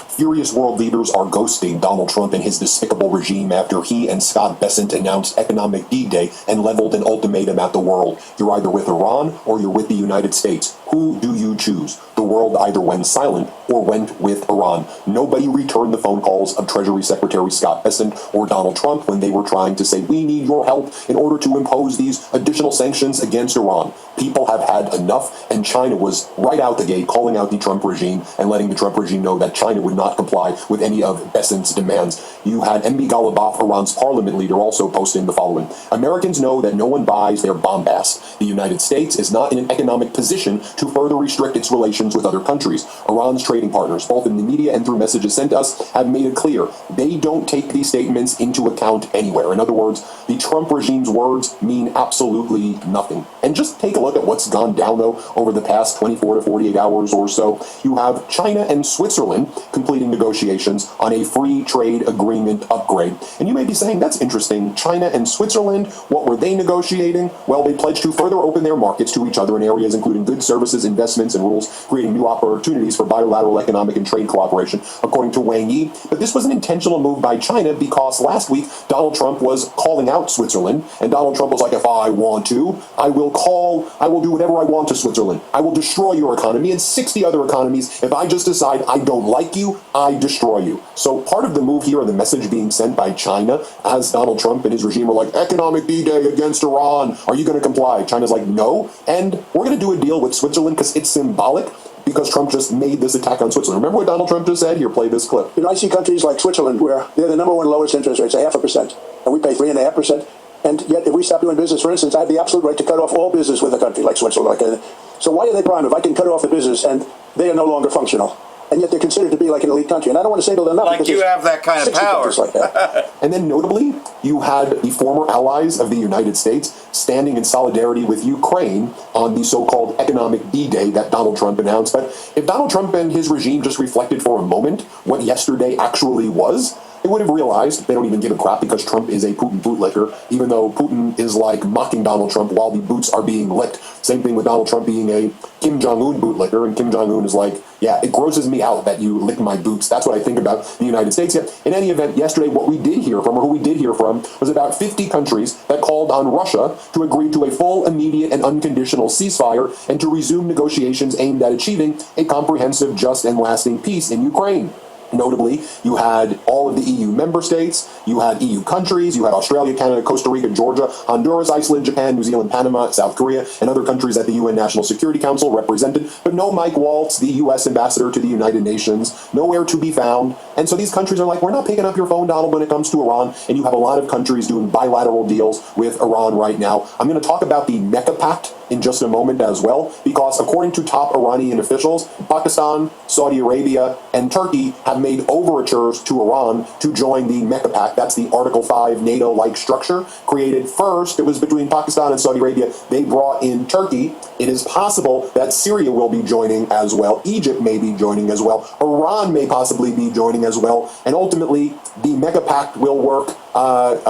Furious world leaders are ghosting Donald Trump and his despicable regime after he and Scott Bessent announced economic D-Day and leveled an ultimatum at the world. You're either with Iran or you're with the United States. Who do you choose? The world either went silent or went with Iran. Nobody returned the phone calls of Treasury Secretary Scott Bessent or Donald Trump when they were trying to say, we need your help in order to impose these additional sanctions against Iran. People have had enough, and China was right out the gate calling out the Trump regime and letting the Trump regime know that China would not comply with any of Bessent's demands. You had MB Ghalibaf, Iran's parliament leader, also posting the following. Americans know that no one buys their bombast. The United States is not in an economic position to further restrict its relations with other countries. Iran's trading partners, both in the media and through messages sent us, have made it clear they don't take these statements into account anywhere. In other words, the Trump regime's words mean absolutely nothing. And just take a look at what's gone down, though, over the past 24 to 48 hours or so. You have China and Switzerland completing negotiations on a free trade agreement upgrade. And you may be saying, that's interesting. China and Switzerland, what were they negotiating? Well, they pledged to further open their markets to each other in areas including goods, services, investments, and rules, creating new opportunities for bilateral economic and trade cooperation, according to Wang Yi. But this was an intentional move by China because last week, Donald Trump was calling out Switzerland, and Donald Trump was like, if I want to, I will do whatever I want to Switzerland. I will destroy your economy and 60 other economies. If I just decide I don't like you, I destroy you. So part of the move here, and the message being sent by China, as Donald Trump and his regime were like, economic D-Day against Iran, are you going to comply? China's like, no, and we're going to do a deal with Switzerland because it's symbolic, because Trump just made this attack on Switzerland. Remember what Donald Trump just said? Here, play this clip.
I see countries like Switzerland where they're the number one lowest interest rates, 0.5%, and we pay 3.5%. And yet, if we stop doing business, for instance, I have the absolute right to cut off all business with a country like Switzerland. So why are they prime if I can cut off the business and they are no longer functional? and yet they're considered to be like an elite country. And I don't want to single them out.
Like
because
you
there's
have that kind of
60
power.
countries like that.
And then notably, you had the former allies of the United States standing in solidarity with Ukraine on the so-called economic D-Day that Donald Trump announced. But if Donald Trump and his regime just reflected for a moment what yesterday actually was, they would have realized they don't even give a crap because Trump is a Putin bootlicker, even though Putin is like mocking Donald Trump while the boots are being licked. Same thing with Donald Trump being a Kim Jong-un bootlicker, and Kim Jong-un is like, yeah, it grosses me out that you lick my boots. That's what I think about the United States. Yet, in any event, yesterday what we did hear from, or who we did hear from, was about 50 countries that called on Russia to agree to a full, immediate, and unconditional ceasefire and to resume negotiations aimed at achieving a comprehensive, just, and lasting peace in Ukraine. Notably, you had all of the EU member states, you had EU countries, you had Australia, Canada, Costa Rica, Georgia, Honduras, Iceland, Japan, New Zealand, Panama, South Korea, and other countries that the UN National Security Council represented, but no Mike Waltz, the US ambassador to the United Nations, nowhere to be found. And so these countries are like, we're not picking up your phone, Donald, when it comes to Iran, and you have a lot of countries doing bilateral deals with Iran right now. I'm going to talk about the Mecca Pact in just a moment as well, because according to top Iranian officials, Pakistan, Saudi Arabia, and Turkey have made overtures to Iran to join the Mecca Pact. That's the Article 5 NATO-like structure created first. It was between Pakistan and Saudi Arabia. They brought in Turkey. It is possible that Syria will be joining as well. Egypt may be joining as well. Iran may possibly be joining as well. And ultimately, the Mecca Pact will work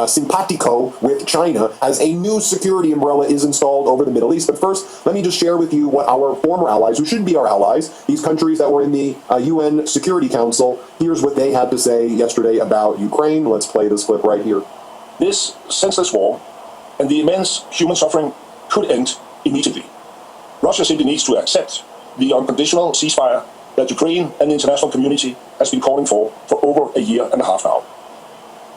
simpatico with China as a new security umbrella is installed over the Middle East. But first, let me just share with you what our former allies, who should be our allies, these countries that were in the UN Security Council, here's what they had to say yesterday about Ukraine. Let's play this clip right here.
This senseless war and the immense human suffering could end immediately. Russia simply needs to accept the unconditional ceasefire that Ukraine and the international community has been calling for over a year and a half now.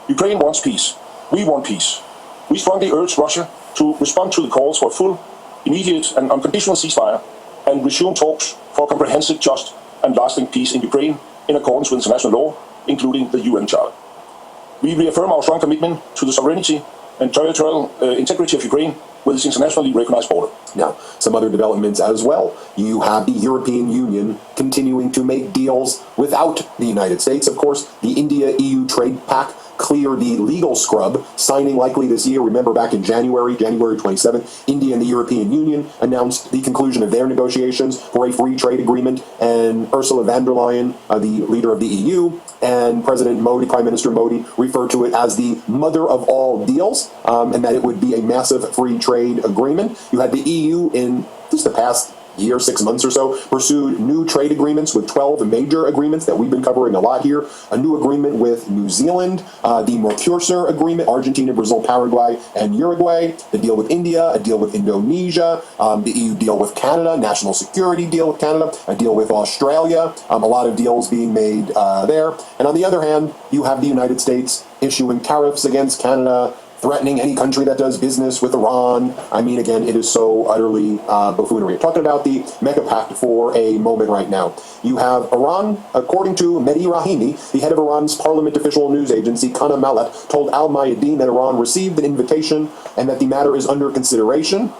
Ukraine wants peace. We want peace. We strongly urge Russia to respond to the calls for a full, immediate and unconditional ceasefire and resume talks for comprehensive, just and lasting peace in Ukraine in accordance with international law, including the UN Charter. We reaffirm our strong commitment to the sovereignty and territorial integrity of Ukraine with its internationally recognized border.
Now, some other developments as well. You have the European Union continuing to make deals without the United States. Of course, the India-EU trade pact clear the legal scrub, signing likely this year. Remember back in January 27th, India and the European Union announced the conclusion of their negotiations for a free trade agreement, and Ursula von der Leyen, the leader of the EU, and President Modi, Prime Minister Modi, referred to it as the mother of all deals, and that it would be a massive free trade agreement. You had the EU in just the past year, 6 months or so, pursued new trade agreements with 12 major agreements that we've been covering a lot here. A new agreement with New Zealand, the Mercosur agreement, Argentina, Brazil, Paraguay, and Uruguay, the deal with India, a deal with Indonesia, the EU deal with Canada, national security deal with Canada, a deal with Australia, a lot of deals being made there. And on the other hand, you have the United States issuing tariffs against Canada, threatening any country that does business with Iran. I mean, again, it is so utterly buffoonery. Talking about the Mecca Pact for a moment right now. You have Iran, according to Mehdi Rahimi, the head of Iran's parliament official news agency, Kana Malat, told Al Mayadeen that Iran received an invitation and that the matter is under consideration.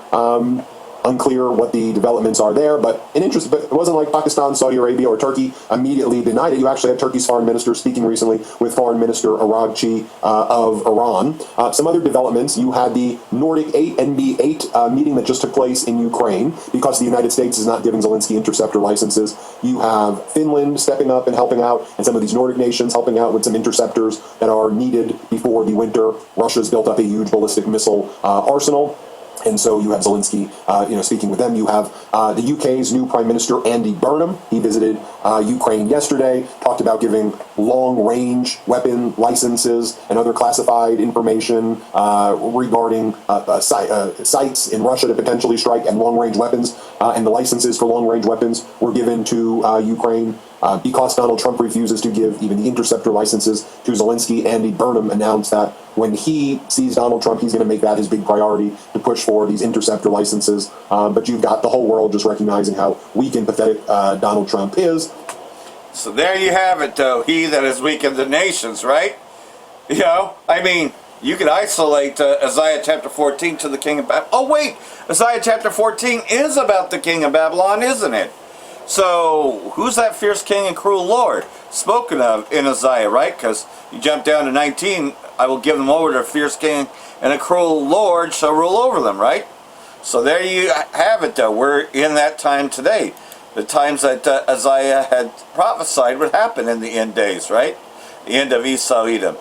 Unclear what the developments are there, but it wasn't like Pakistan, Saudi Arabia, or Turkey immediately denied it. You actually had Turkey's foreign minister speaking recently with Foreign Minister Araghchi of Iran. Some other developments, you had the Nordic 8 NB8 meeting that just took place in Ukraine because the United States is not giving Zelensky interceptor licenses. You have Finland stepping up and helping out, and some of these Nordic nations helping out with some interceptors that are needed before the winter. Russia's built up a huge ballistic missile arsenal. And so you have Zelensky, speaking with them. You have the UK's new Prime Minister, Andy Burnham. He visited Ukraine yesterday, talked about giving long-range weapon licenses and other classified information regarding sites in Russia to potentially strike, and long-range weapons. And the licenses for long-range weapons were given to Ukraine. Because Donald Trump refuses to give even the interceptor licenses to Zelensky, Andy Burnham announced that when he sees Donald Trump, he's going to make that his big priority to push for these interceptor licenses. But you've got the whole world just recognizing how weak and pathetic Donald Trump is.
So there you have it, though. He that has weakened the nations, right? You could isolate Isaiah chapter 14 to the king of Babylon. Oh, wait! Isaiah chapter 14 is about the king of Babylon, isn't it? So, who's that fierce king and cruel lord spoken of in Isaiah, right? Because you jump down to 19, I will give them over to a fierce king, and a cruel lord shall rule over them, right? So there you have it, though. We're in that time today. The times that Isaiah had prophesied would happen in the end days, right? The end of Esau, Edom.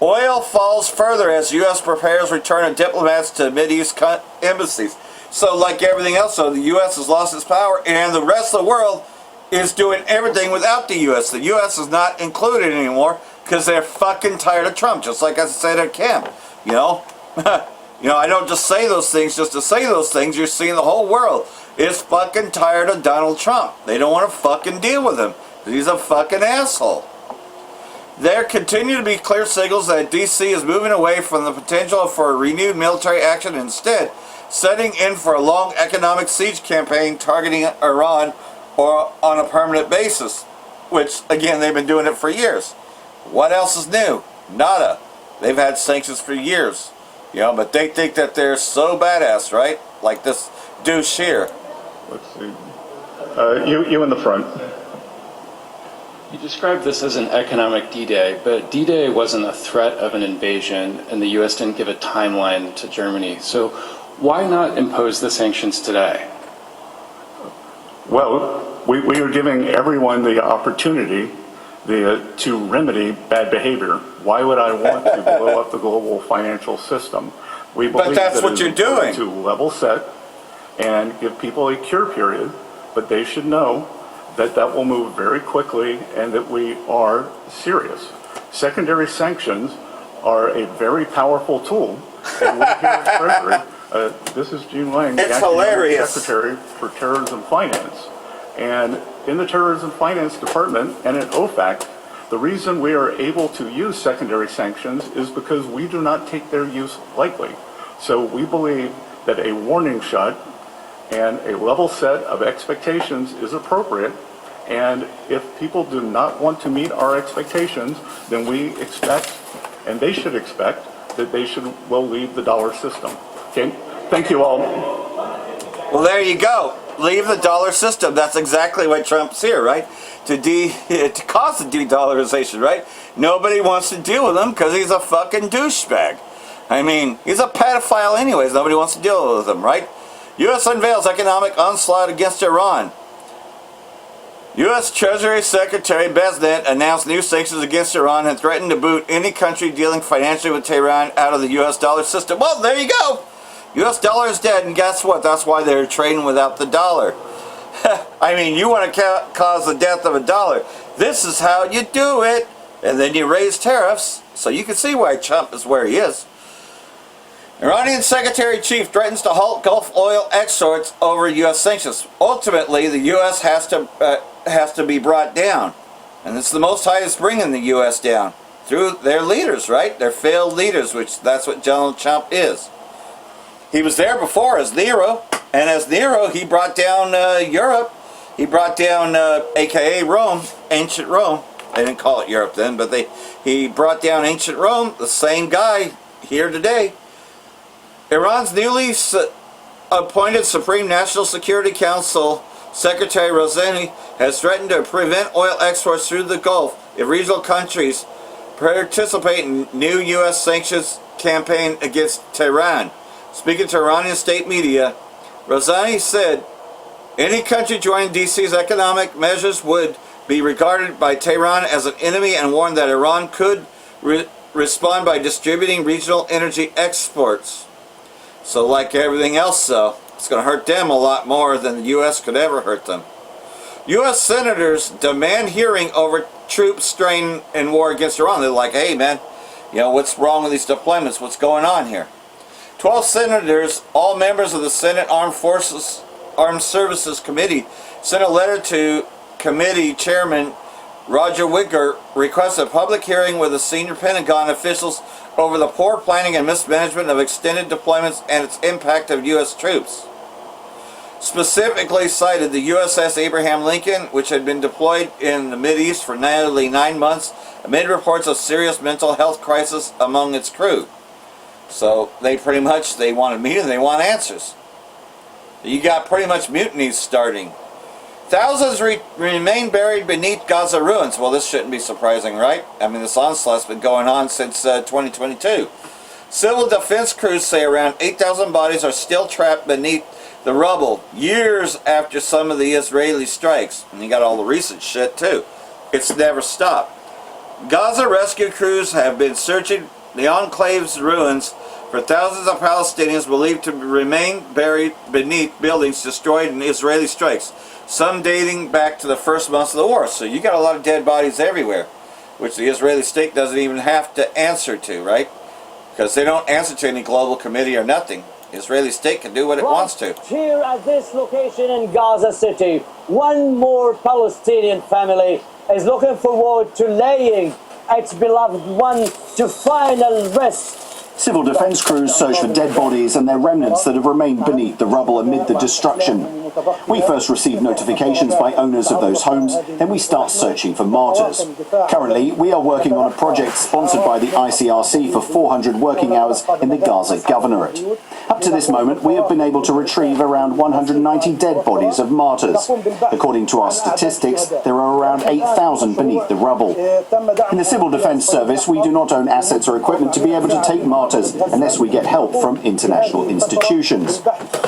Oil falls further as U.S. prepares return of diplomats to Mideast embassies. So like everything else, so the U.S. has lost its power, and the rest of the world is doing everything without the U.S. The U.S. is not included anymore because they're fucking tired of Trump, just like I said at camp. You know? You know, I don't just say those things just to say those things. You're seeing the whole world is fucking tired of Donald Trump. They don't want to fucking deal with him. He's a fucking asshole. There continue to be clear signals that D.C. is moving away from the potential for renewed military action, instead setting in for a long economic siege campaign targeting Iran or on a permanent basis, which, again, they've been doing it for years. What else is new? Nada. They've had sanctions for years. You know, but they think that they're so badass, right? Like this douche here.
Let's see. You in the front.
You described this as an economic D-Day, but D-Day wasn't a threat of an invasion, and the U.S. didn't give a timeline to Germany. So why not impose the sanctions today?
Well, we are giving everyone the opportunity to remedy bad behavior. Why would I want to blow up the global financial system? We believe
but that's
that
what you're doing.
To level set and give people a cure period, but they should know that that will move very quickly and that we are serious. Secondary sanctions are a very powerful tool. And we here at Treasury, this is Gene Lang, the Acting Secretary for Terrorism Finance. And in the Terrorism Finance Department and at OFAC, the reason we are able to use secondary sanctions is because we do not take their use lightly. So we believe that a warning shot and a level set of expectations is appropriate. And if people do not want to meet our expectations, then we expect, and they should expect, that they will leave the dollar system. Okay? Thank you all.
Well, there you go. Leave the dollar system. That's exactly what Trump's here, right? To cause the de-dollarization, right? Nobody wants to deal with him because he's a fucking douchebag. I mean, he's a pedophile anyways. Nobody wants to deal with him, right? U.S. unveils economic onslaught against Iran. U.S. Treasury Secretary Bessent announced new sanctions against Iran and threatened to boot any country dealing financially with Tehran out of the U.S. dollar system. Well, there you go. U.S. dollar is dead, and guess what? That's why they're trading without the dollar. I mean, you want to cause the death of a dollar. This is how you do it. And then you raise tariffs, so you can see why Trump is where he is. Iranian Secretary-Chief threatens to halt Gulf oil exports over U.S. sanctions. Ultimately, the U.S. has to be brought down. And it's the Most High is bringing the U.S. down. Through their leaders, right? Their failed leaders, which that's what Donald Trump is. He was there before as Nero, and as Nero, he brought down Europe. He brought down, a.k.a. Rome, ancient Rome. They didn't call it Europe then, but he brought down ancient Rome, the same guy here today. Iran's newly appointed Supreme National Security Council Secretary Rouhani has threatened to prevent oil exports through the Gulf if regional countries participate in new U.S. sanctions campaign against Tehran. Speaking to Iranian state media, Rouhani said, any country joining D.C.'s economic measures would be regarded by Tehran as an enemy and warned that Iran could respond by distributing regional energy exports. So like everything else, though, it's going to hurt them a lot more than the U.S. could ever hurt them. U.S. senators demand hearing over troops straying in war against Iran. They're like, hey, man, you know, what's wrong with these deployments? What's going on here? 12 senators, all members of the Senate Armed Services Committee, sent a letter to committee chairman Roger Wicker requested a public hearing with the senior Pentagon officials over the poor planning and mismanagement of extended deployments and its impact of U.S. troops. Specifically cited the USS Abraham Lincoln, which had been deployed in the Mideast for nearly 9 months, amid reports of serious mental health crisis among its crew. So they want a meeting, they want answers. You got pretty much mutinies starting. Thousands remain buried beneath Gaza ruins. Well, this shouldn't be surprising, right? I mean, this onslaught's been going on since 2022. Civil defense crews say around 8,000 bodies are still trapped beneath the rubble years after some of the Israeli strikes. And you got all the recent shit, too. It's never stopped. Gaza rescue crews have been searching the enclave's ruins for thousands of Palestinians believed to remain buried beneath buildings destroyed in Israeli strikes, some dating back to the first months of the war. So you got a lot of dead bodies everywhere, which the Israeli state doesn't even have to answer to, right? Because they don't answer to any global committee or nothing. The Israeli state can do what it wants to.
Here at this location in Gaza City, one more Palestinian family is looking forward to laying its beloved one to final rest.
Civil defense crews search for dead bodies and their remnants that have remained beneath the rubble amid the destruction. We first receive notifications by owners of those homes, then we start searching for martyrs. Currently, we are working on a project sponsored by the ICRC for 400 working hours in the Gaza Governorate. Up to this moment, we have been able to retrieve around 190 dead bodies of martyrs. According to our statistics, there are around 8,000 beneath the rubble. In the Civil Defense Service, we do not own assets or equipment to be able to take martyrs unless we get help from international institutions.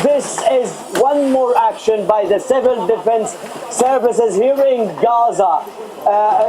This is one more action by the Civil Defense Services here in Gaza,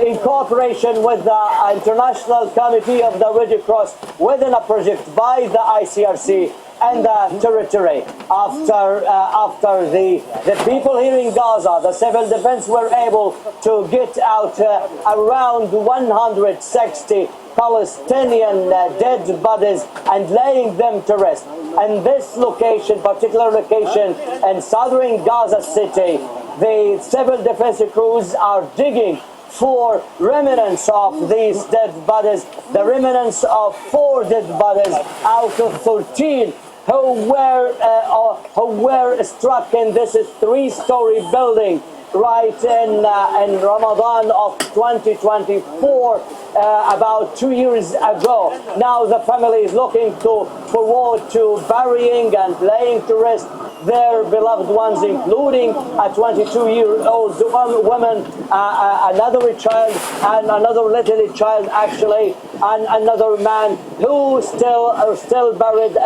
in cooperation with the International Committee of the Red Cross, within a project by the ICRC and the territory. After the people here in Gaza, the civil defense were able to get out around 160 Palestinian dead bodies and laying them to rest. And this location, particular location in southern Gaza City, the civil defense crews are digging for remnants of these dead bodies, the remnants of 4 dead bodies out of 13 who were struck in this 3-story building right in Ramadan of 2024, about 2 years ago. Now the family is looking forward to burying and laying to rest their beloved ones, including a 22-year-old woman, another child, and another little child actually, and another man who are still buried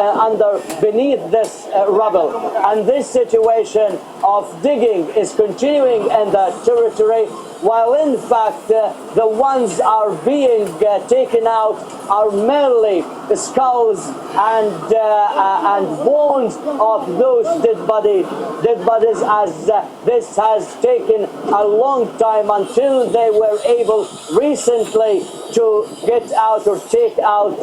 beneath this rubble. And this situation of digging is continuing in the territory, while in fact the ones are being taken out are mainly the skulls and bones of those dead bodies, as this has taken a long time until they were able recently to get out or take out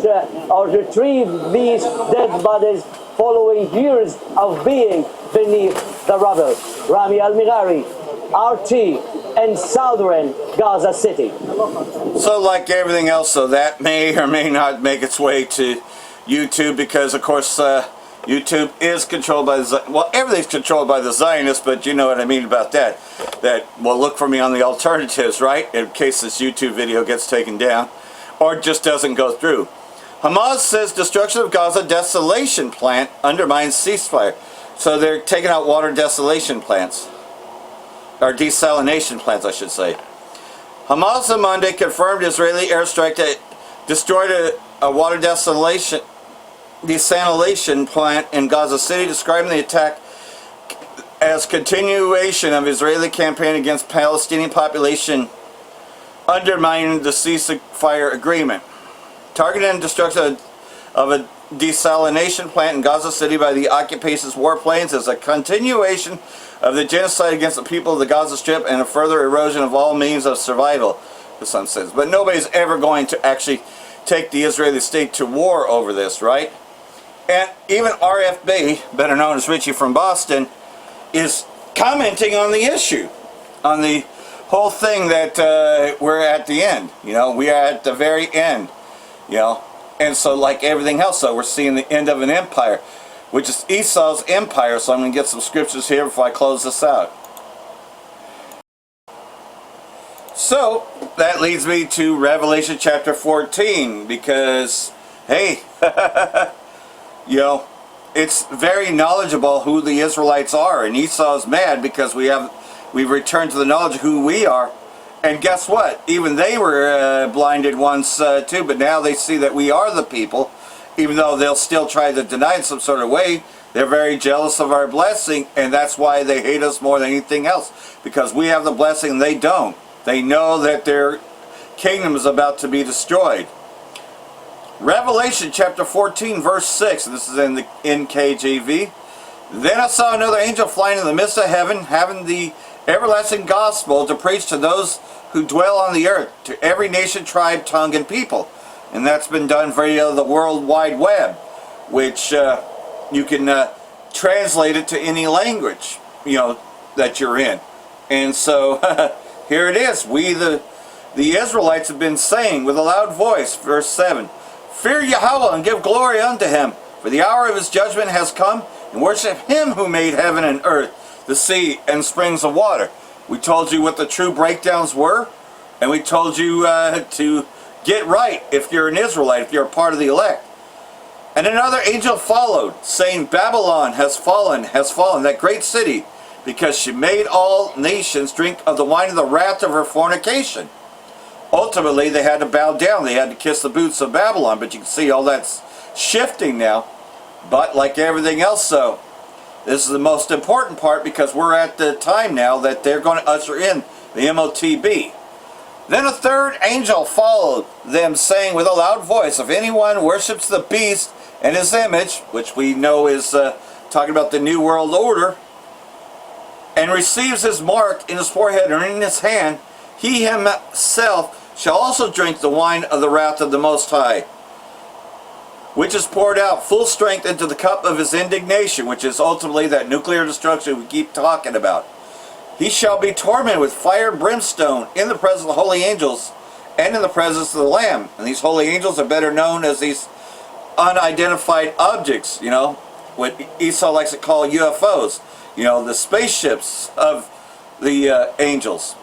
or retrieve these dead bodies following years of being beneath the rubble. Rami Al-Mighari, RT in southern Gaza City.
So like everything else, so that may or may not make its way to YouTube, because of course YouTube is controlled by the, well, everything's controlled by the Zionists, but you know what I mean about that. Well, look for me on the alternatives, right, in case this YouTube video gets taken down or just doesn't go through. Hamas says destruction of Gaza desolation plant undermines ceasefire. So they're taking out water desolation plants. Or desalination plants, I should say. Hamas on Monday confirmed Israeli airstrike that destroyed a water desalination plant in Gaza City, describing the attack as continuation of Israeli campaign against Palestinian population, undermining the ceasefire agreement. Targeted and destruction of a desalination plant in Gaza City by the occupation's warplanes is a continuation of the genocide against the people of the Gaza Strip and a further erosion of all means of survival, the Sun says. But nobody's ever going to actually take the Israeli state to war over this, right? And even RFB, better known as Richie from Boston, is commenting on the issue, on the whole thing that we're at the end. You know, we are at the very end, you know. And so like everything else, so we're seeing the end of an empire, which is Esau's empire. So I'm going to get some scriptures here before I close this out. So that leads me to Revelation chapter 14, because, hey, you know, it's very knowledgeable who the Israelites are, and Esau's mad because we have we've returned to the knowledge of who we are. And guess what? Even they were blinded once too, but now they see that we are the people. Even though they'll still try to deny it some sort of way, they're very jealous of our blessing, and that's why they hate us more than anything else. Because we have the blessing and they don't. They know that their kingdom is about to be destroyed. Revelation chapter 14 verse 6, this is in the NKJV. Then I saw another angel flying in the midst of heaven, having the everlasting gospel to preach to those who dwell on the earth, to every nation, tribe, tongue, and people. And that's been done via the World Wide Web, which you can translate it to any language, that you're in. And so here it is. We, the Israelites, have been saying with a loud voice, verse 7, "Fear Yahweh and give glory unto him, for the hour of his judgment has come, and worship him who made heaven and earth, the sea, and springs of water." We told you what the true breakdowns were, and we told you to get right if you're an Israelite, if you're a part of the elect. And another angel followed, saying, "Babylon has fallen, that great city, because she made all nations drink of the wine of the wrath of her fornication." Ultimately, they had to bow down. They had to kiss the boots of Babylon, but you can see all that's shifting now. But like everything else, though, this is the most important part, because we're at the time now that they're going to usher in the MOTB. Then a third angel followed them, saying with a loud voice, "If anyone worships the beast and his image," which we know is talking about the New World Order, "and receives his mark in his forehead or in his hand, he himself shall also drink the wine of the wrath of the Most High, which is poured out full strength into the cup of his indignation," which is ultimately that nuclear destruction we keep talking about. "He shall be tormented with fire and brimstone in the presence of the holy angels and in the presence of the Lamb." And these holy angels are better known as these unidentified objects, what Esau likes to call UFOs, the spaceships of the angels.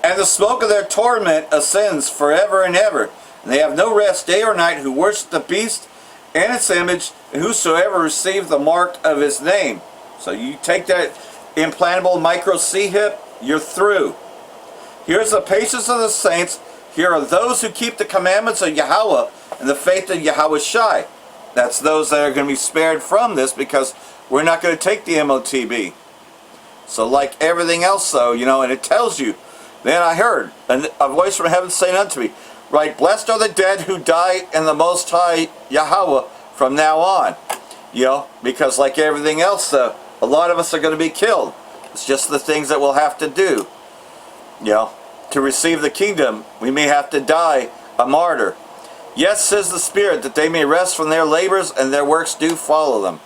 "And the smoke of their torment ascends forever and ever. And they have no rest day or night who worship the beast and its image, and whosoever receive the mark of his name." So you take that implantable micro-chip, you're through. "Here's the patience of the saints. Here are those who keep the commandments of Yahweh and the faith of Yahweh Shai." That's those that are going to be spared from this, because we're not going to take the MOTB. So like everything else, though, and it tells you, "Then I heard a voice from heaven saying unto me, Right, blessed are the dead who die in the Most High Yahweh from now on." Because like everything else, a lot of us are going to be killed. It's just the things that we'll have to do. To receive the kingdom, we may have to die a martyr. "Yes, says the Spirit, that they may rest from their labors, and their works do follow them."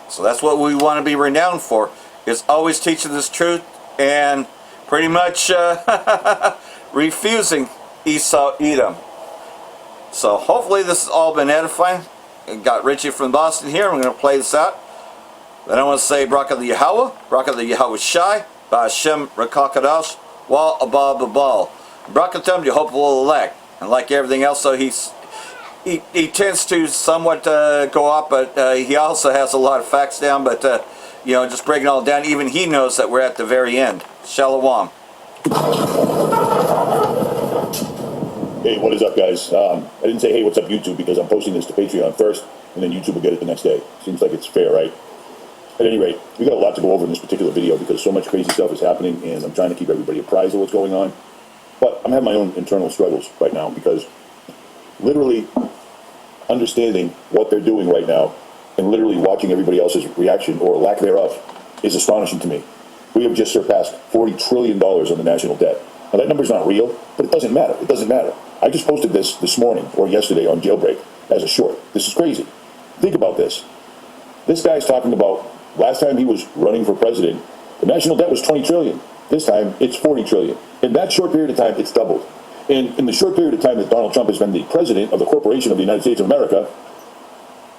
So that's what we want to be renowned for, is always teaching this truth and pretty much refusing Esau Edom. So hopefully this has all been edifying. I got Richie from Boston here. I'm going to play this out. Then I want to say Barak the Yahweh, Barak the Yahweh Shai, Ba'Hashem Rakakadash, Wa Abba Babal. Barakatum, the hopeful elect. And like everything else, so he tends to somewhat go up, but he also has a lot of facts down. But just breaking it all down, even he knows that we're at the very end. Shalom.
Hey, what is up, guys? I didn't say, hey, what's up, YouTube, because I'm posting this to Patreon first, and then YouTube will get it the next day. Seems like it's fair, right? At any rate, we got a lot to go over in this particular video, because so much crazy stuff is happening, and I'm trying to keep everybody apprised of what's going on. But I'm having my own internal struggles right now, because literally understanding what they're doing right now, and literally watching everybody else's reaction, or lack thereof, is astonishing to me. We have just surpassed $40 trillion on the national debt. Now, that number's not real, but it doesn't matter. It doesn't matter. I just posted this morning or yesterday on Jailbreak as a short. This is crazy. Think about this. This guy's talking about last time he was running for president, the national debt was 20 trillion. This time, it's 40 trillion. In that short period of time, it's doubled. And in the short period of time that Donald Trump has been the president of the corporation of the United States of America,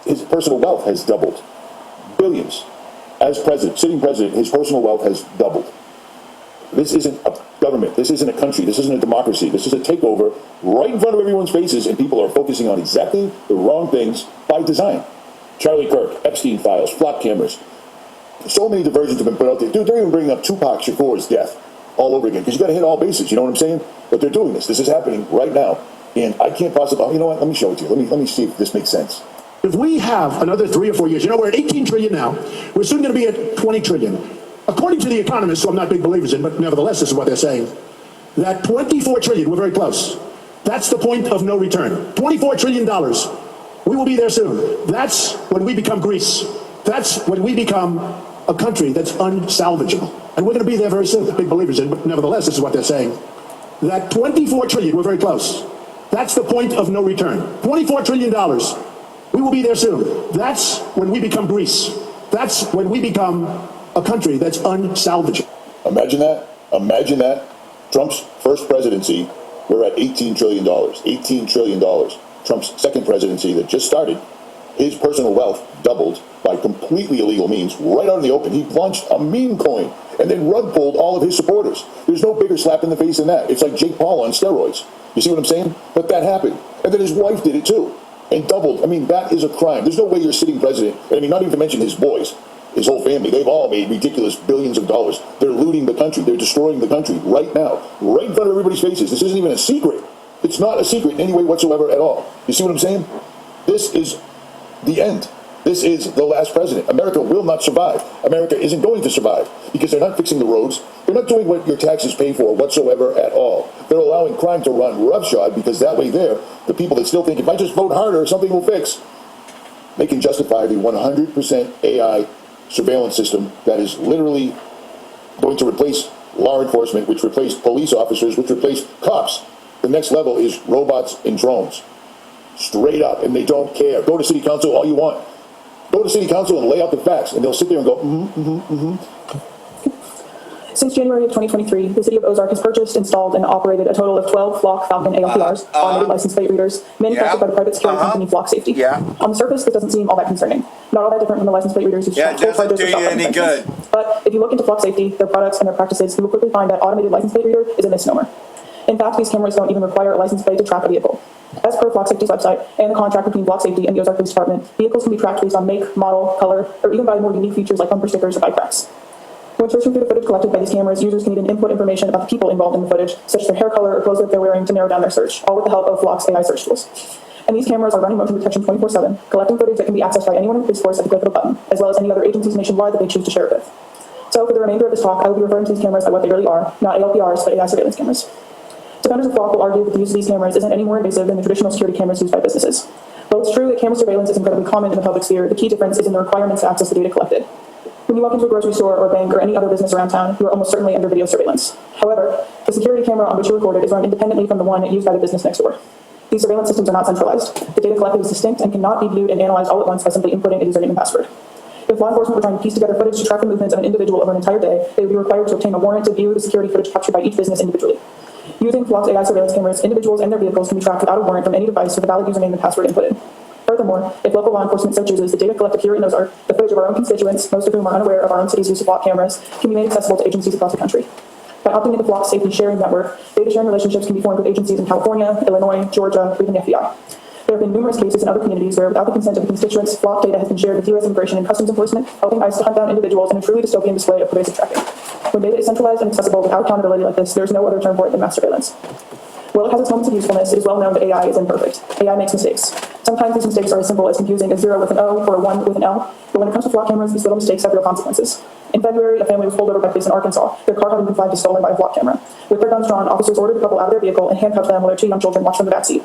his personal wealth has doubled. Billions. As president, sitting president, his personal wealth has doubled. This isn't a government. This isn't a country. This isn't a democracy. This is a takeover right in front of everyone's faces, and people are focusing on exactly the wrong things by design. Charlie Kirk, Epstein files, flop cameras,
So many diversions have been put out there. Dude, they're even bringing up Tupac Shakur's death all over again because you got to hit all bases. You know what I'm saying? But they're doing this. This is happening right now, and I can't possibly. You know what? Let me show it to you. Let me see if this makes sense.
If we have another 3 or 4 years, we're at 18 trillion now. We're soon going to be at 20 trillion. According to the economists, who I'm not big believers in, but nevertheless, this is what they're saying, that 24 trillion, we're very close. That's the point of no return. $24 trillion. We will be there soon. That's when we become Greece. That's when we become a country that's unsalvageable. And we're going to be there very soon. Big believers in, but nevertheless, this is what they're saying. That 24 trillion, we're very close. That's the point of no return. $24 trillion. We will be there soon. That's when we become Greece. That's when we become a country that's unsalvageable.
Imagine that. Imagine that. Trump's first presidency, we're at $18 trillion. $18 trillion. Trump's second presidency that just started, his personal wealth doubled by completely illegal means, right out in the open. He launched a meme coin and then rug pulled all of his supporters. There's no bigger slap in the face than that. It's like Jake Paul on steroids. You see what I'm saying? But that happened. And then his wife did it too. And doubled. I mean, that is a crime. There's no way you're sitting president. I mean, not even to mention his boys, his whole family. They've all made ridiculous billions of dollars. They're looting the country. They're destroying the country right now, right in front of everybody's faces. This isn't even a secret. It's not a secret in any way whatsoever at all. You see what I'm saying? This is the end. This is the last president. America will not survive. America isn't going to survive because they're not fixing the roads. They're not doing what your taxes pay for whatsoever at all. They're allowing crime to run roughshod because that way there, the people that still think if I just vote harder, something will fix, they can justify the 100% AI surveillance system that is literally going to replace law enforcement, which replaced police officers, which replaced cops. The next level is robots and drones. Straight up, and they don't care. Go to city council all you want. Go to city council and lay out the facts, and they'll sit there and go,
Since January of 2023, the city of Ozark has purchased, installed, and operated a total of 12 Flock Falcon ALPRs, automated license plate readers, manufactured by the private security company Flock Safety. On the surface, this doesn't seem all that concerning. Not all that different from the license plate readers who track full charges or stop conventions. But if you look into Flock Safety, their products, and their practices, you will quickly find that automated license plate reader is a misnomer. In fact, these cameras don't even require a license plate to track a vehicle. As per Flock Safety's website and the contract between Flock Safety and the Ozark Police Department, vehicles can be tracked based on make, model, color, or even by more unique features like bumper stickers or bike racks. When searching through the footage collected by these cameras, users can even input information about the people involved in the footage, such as their hair color or clothes that they're wearing, to narrow down their search, all with the help of Flock's AI search tools. And these cameras are running motion detection 24/7, collecting footage that can be accessed by anyone in the police force at the click of a button, as well as any other agencies nationwide that they choose to share it with. So for the remainder of this talk, I will be referring to these cameras by what they really are, not ALPRs, but AI surveillance cameras. Defenders of Flock will argue that the use of these cameras isn't any more invasive than the traditional security cameras used by businesses. While it's true that camera surveillance is incredibly common in the public sphere, the key difference is in the requirements to access the data collected. When you walk into a grocery store or a bank or any other business around town, you are almost certainly under video surveillance. However, the security camera on which you're recorded is run independently from the one used by the business next door. These surveillance systems are not centralized. The data collected is distinct and cannot be viewed and analyzed all at once by simply inputting a username and password. If law enforcement were trying to piece together footage to track the movements of an individual over an entire day, they would be required to obtain a warrant to view the security footage captured by each business individually. Using Flock's AI surveillance cameras, individuals and their vehicles can be tracked without a warrant from any device with a valid username and password inputted. Furthermore, if local law enforcement so chooses, the data collected here in Ozark, the footage of our own constituents, most of whom are unaware of our own city's use of Flock cameras, can be made accessible to agencies across the country. By opting into Flock's safety sharing network, data sharing relationships can be formed with agencies in California, Illinois, Georgia, or even the FBI. There have been numerous cases in other communities where, without the consent of the constituents, Flock data has been shared with U.S. Immigration and Customs Enforcement, helping ICE to hunt down individuals in a truly dystopian display of pervasive tracking. When data is centralized and accessible without accountability like this, there is no other term for it than mass surveillance. While it has its moments of usefulness, it is well known that AI is imperfect. AI makes mistakes. Sometimes these mistakes are as simple as confusing a 0 with an O or a 1 with an L, but when it comes to Flock cameras, these little mistakes have real consequences. In February, a family was pulled over by police in Arkansas, their car having been flagged as stolen by a Flock camera. With their guns drawn, officers ordered the couple out of their vehicle and handcuffed them while their 2 young children watched from the backseat.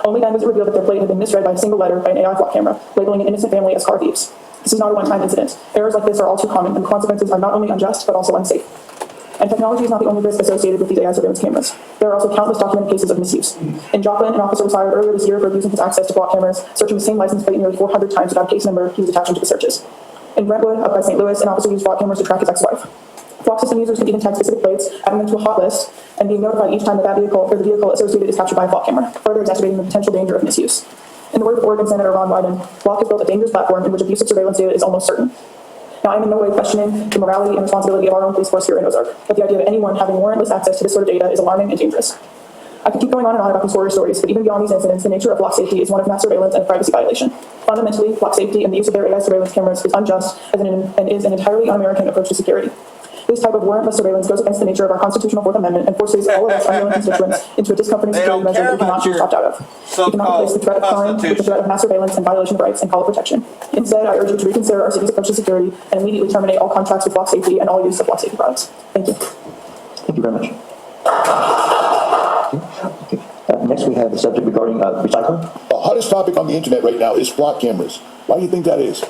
Only then was it revealed that their plate had been misread by a single letter by an AI Flock camera, labeling an innocent family as car thieves. This is not a one-time incident. Errors like this are all too common, and the consequences are not only unjust, but also unsafe. And technology is not the only risk associated with these AI surveillance cameras. There are also countless documented cases of misuse. In Joplin, an officer was fired earlier this year for abusing his access to Flock cameras, searching the same license plate nearly 400 times without a case number he was attaching to the searches. In Brentwood, up by St. Louis, an officer used Flock cameras to track his ex-wife. Flock system users can even tag specific plates, adding them to a hot list, and being notified each time that vehicle or the vehicle associated is captured by a Flock camera, further exacerbating the potential danger of misuse. In the words of Oregon Senator Ron Wyden, Flock has built a dangerous platform in which abuse of surveillance data is almost certain. Now, I'm in no way questioning the morality and responsibility of our own police force here in Ozark, but the idea of anyone having warrantless access to this sort of data is alarming and dangerous. I could keep going on and on about these horror stories, but even beyond these incidents, the nature of Flock safety is one of mass surveillance and a privacy violation. Fundamentally, flock safety and the use of their AI surveillance cameras is unjust and is an entirely un-American approach to security. This type of warrantless surveillance goes against the nature of our constitutional Fourth Amendment and forces all of us unwilling constituents into a discomforting security measure that we cannot choose to opt out of. We cannot replace the threat of crime with the threat of mass surveillance and violation of rights and call it protection. Instead, I urge you to reconsider our city's approach to security and immediately terminate all contracts with flock safety and all use of flock safety products. Thank you.
Thank you very much. Next, we have the subject regarding recycling.
The hottest topic on the internet right now is flock cameras. Why do you think that is?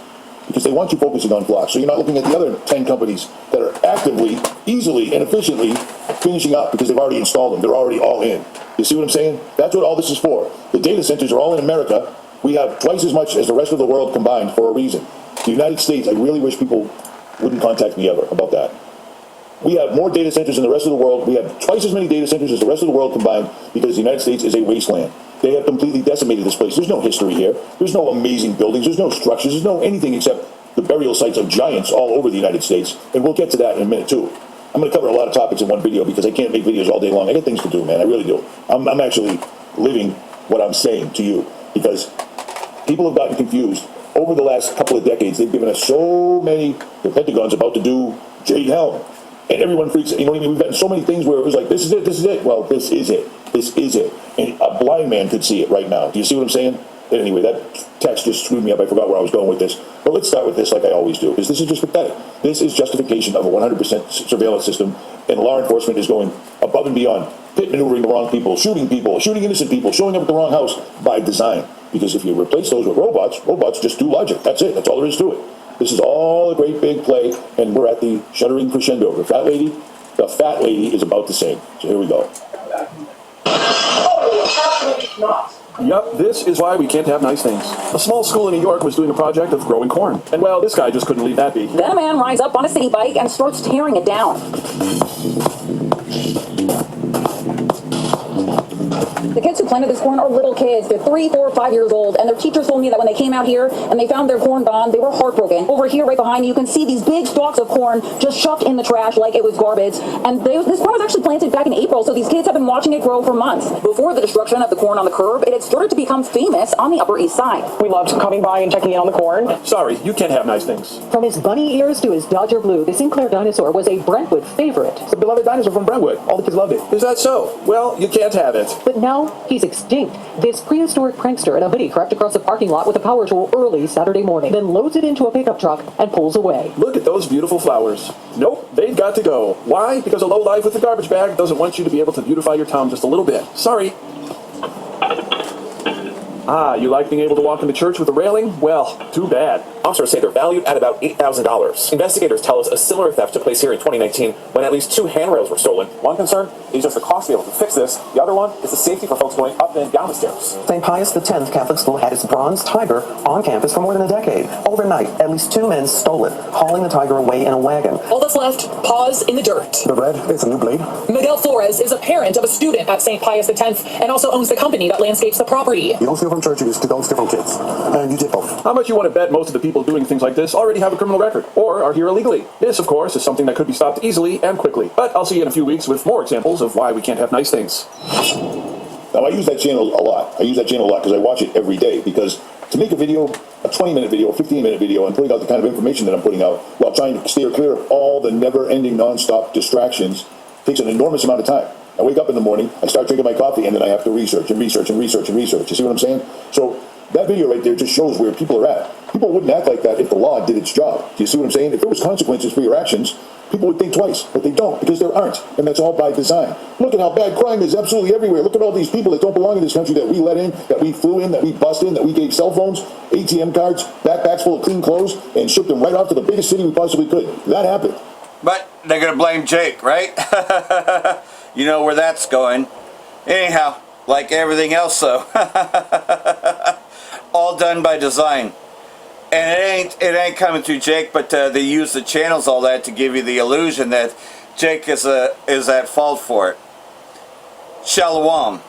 Because they want you focusing on flock, so you're not looking at the other 10 companies that are actively, easily, and efficiently finishing up because they've already installed them. They're already all in. You see what I'm saying? That's what all this is for. The data centers are all in America. We have twice as much as the rest of the world combined for a reason. The United States, I really wish people wouldn't contact me ever about that. We have more data centers than the rest of the world. We have twice as many data centers as the rest of the world combined because the United States is a wasteland. They have completely decimated this place. There's no history here. There's no amazing buildings. There's no structures. There's no anything except the burial sites of giants all over the United States. And we'll get to that in a minute, too. I'm going to cover a lot of topics in one video because I can't make videos all day long. I got things to do, man. I really do. I'm actually living what I'm saying to you because people have gotten confused. Over the last couple of decades, they've given us so many, the Pentagon's about to do Jade Helm. And everyone freaks out. You know what I mean? We've gotten so many things where it was like, this is it, this is it. Well, this is it. This is it. And a blind man could see it right now. Do you see what I'm saying? Anyway, that text just screwed me up. I forgot where I was going with this. But let's start with this like I always do, because this is just pathetic. This is justification of a 100% surveillance system, and law enforcement is going above and beyond, pit maneuvering the wrong people, shooting innocent people, showing up at the wrong house by design. Because if you replace those with robots, robots just do logic. That's it. That's all there is to it. This is all a great big play, and we're at the shuddering crescendo. The fat lady is about to sing. So here we go.
Yup, this is why we can't have nice things. A small school in New York was doing a project of growing corn. And well, this guy just couldn't leave that be.
Then a man rides up on a city bike and starts tearing it down. The kids who planted this corn are little kids. They're 3, 4, 5 years old, and their teachers told me that when they came out here and they found their corn gone, they were heartbroken. Over here, right behind me, you can see these big stalks of corn just chucked in the trash like it was garbage. And this corn was actually planted back in April, so these kids have been watching it grow for months. Before the destruction of the corn on the curb, it had started to become famous on the Upper East Side.
We loved coming by and checking in on the corn.
Sorry, you can't have nice things.
From his bunny ears to his Dodger blue, the Sinclair dinosaur was a Brentwood favorite.
It's a beloved dinosaur from Brentwood. All the kids loved it. Is that so? Well, you can't have it.
But now he's extinct. This prehistoric prankster in a hoodie crept across the parking lot with a power tool early Saturday morning, then loads it into a pickup truck and pulls away.
Look at those beautiful flowers. Nope, they've got to go. Why? Because a lowlife with a garbage bag doesn't want you to be able to beautify your town just a little bit. Sorry. Ah, you like being able to walk into church with a railing? Well, too bad.
Officers say they're valued at about $8,000. Investigators tell us a similar theft took place here in 2019 when at least 2 handrails were stolen. One concern is just the cost to be able to fix this. The other one is the safety for folks going up and down the stairs.
St. Pius X Catholic School had its bronze tiger on campus for more than a decade. Overnight, at least 2 men stole it, hauling the tiger away in a wagon.
All that's left, paws in the dirt.
The red is a new blade.
Miguel Flores is a parent of a student at St. Pius X and also owns the company that landscapes the property.
You don't steal from churches, you don't steal from kids. And you did both.
How much you want to bet most of the people doing things like this already have a criminal record, or are here illegally? This, of course, is something that could be stopped easily and quickly. But I'll see you in a few weeks with more examples of why we can't have nice things.
Now, I use that channel a lot. I use that channel a lot because I watch it every day. Because to make a video, a 20-minute video, a 15-minute video, and putting out the kind of information that I'm putting out while trying to steer clear of all the never-ending, non-stop distractions takes an enormous amount of time. I wake up in the morning, I start drinking my coffee, and then I have to research and research and research and research. You see what I'm saying? So that video right there just shows where people are at. People wouldn't act like that if the law did its job. Do you see what I'm saying? If there was consequences for your actions, people would think twice, but they don't because there aren't, and that's all by design. Look at how bad crime is absolutely everywhere. Look at all these people that don't belong in this country that we let in, that we flew in, that we bust in, that we gave cell phones, ATM cards, backpacks full of clean clothes, and shipped them right off to the biggest city we possibly could. That happened.
But they're going to blame Jake, right? You know where that's going. Anyhow, like everything else, though. All done by design. And it ain't coming through Jake, but they use the channels, all that, to give you the illusion that Jake is at fault for it. Shalom.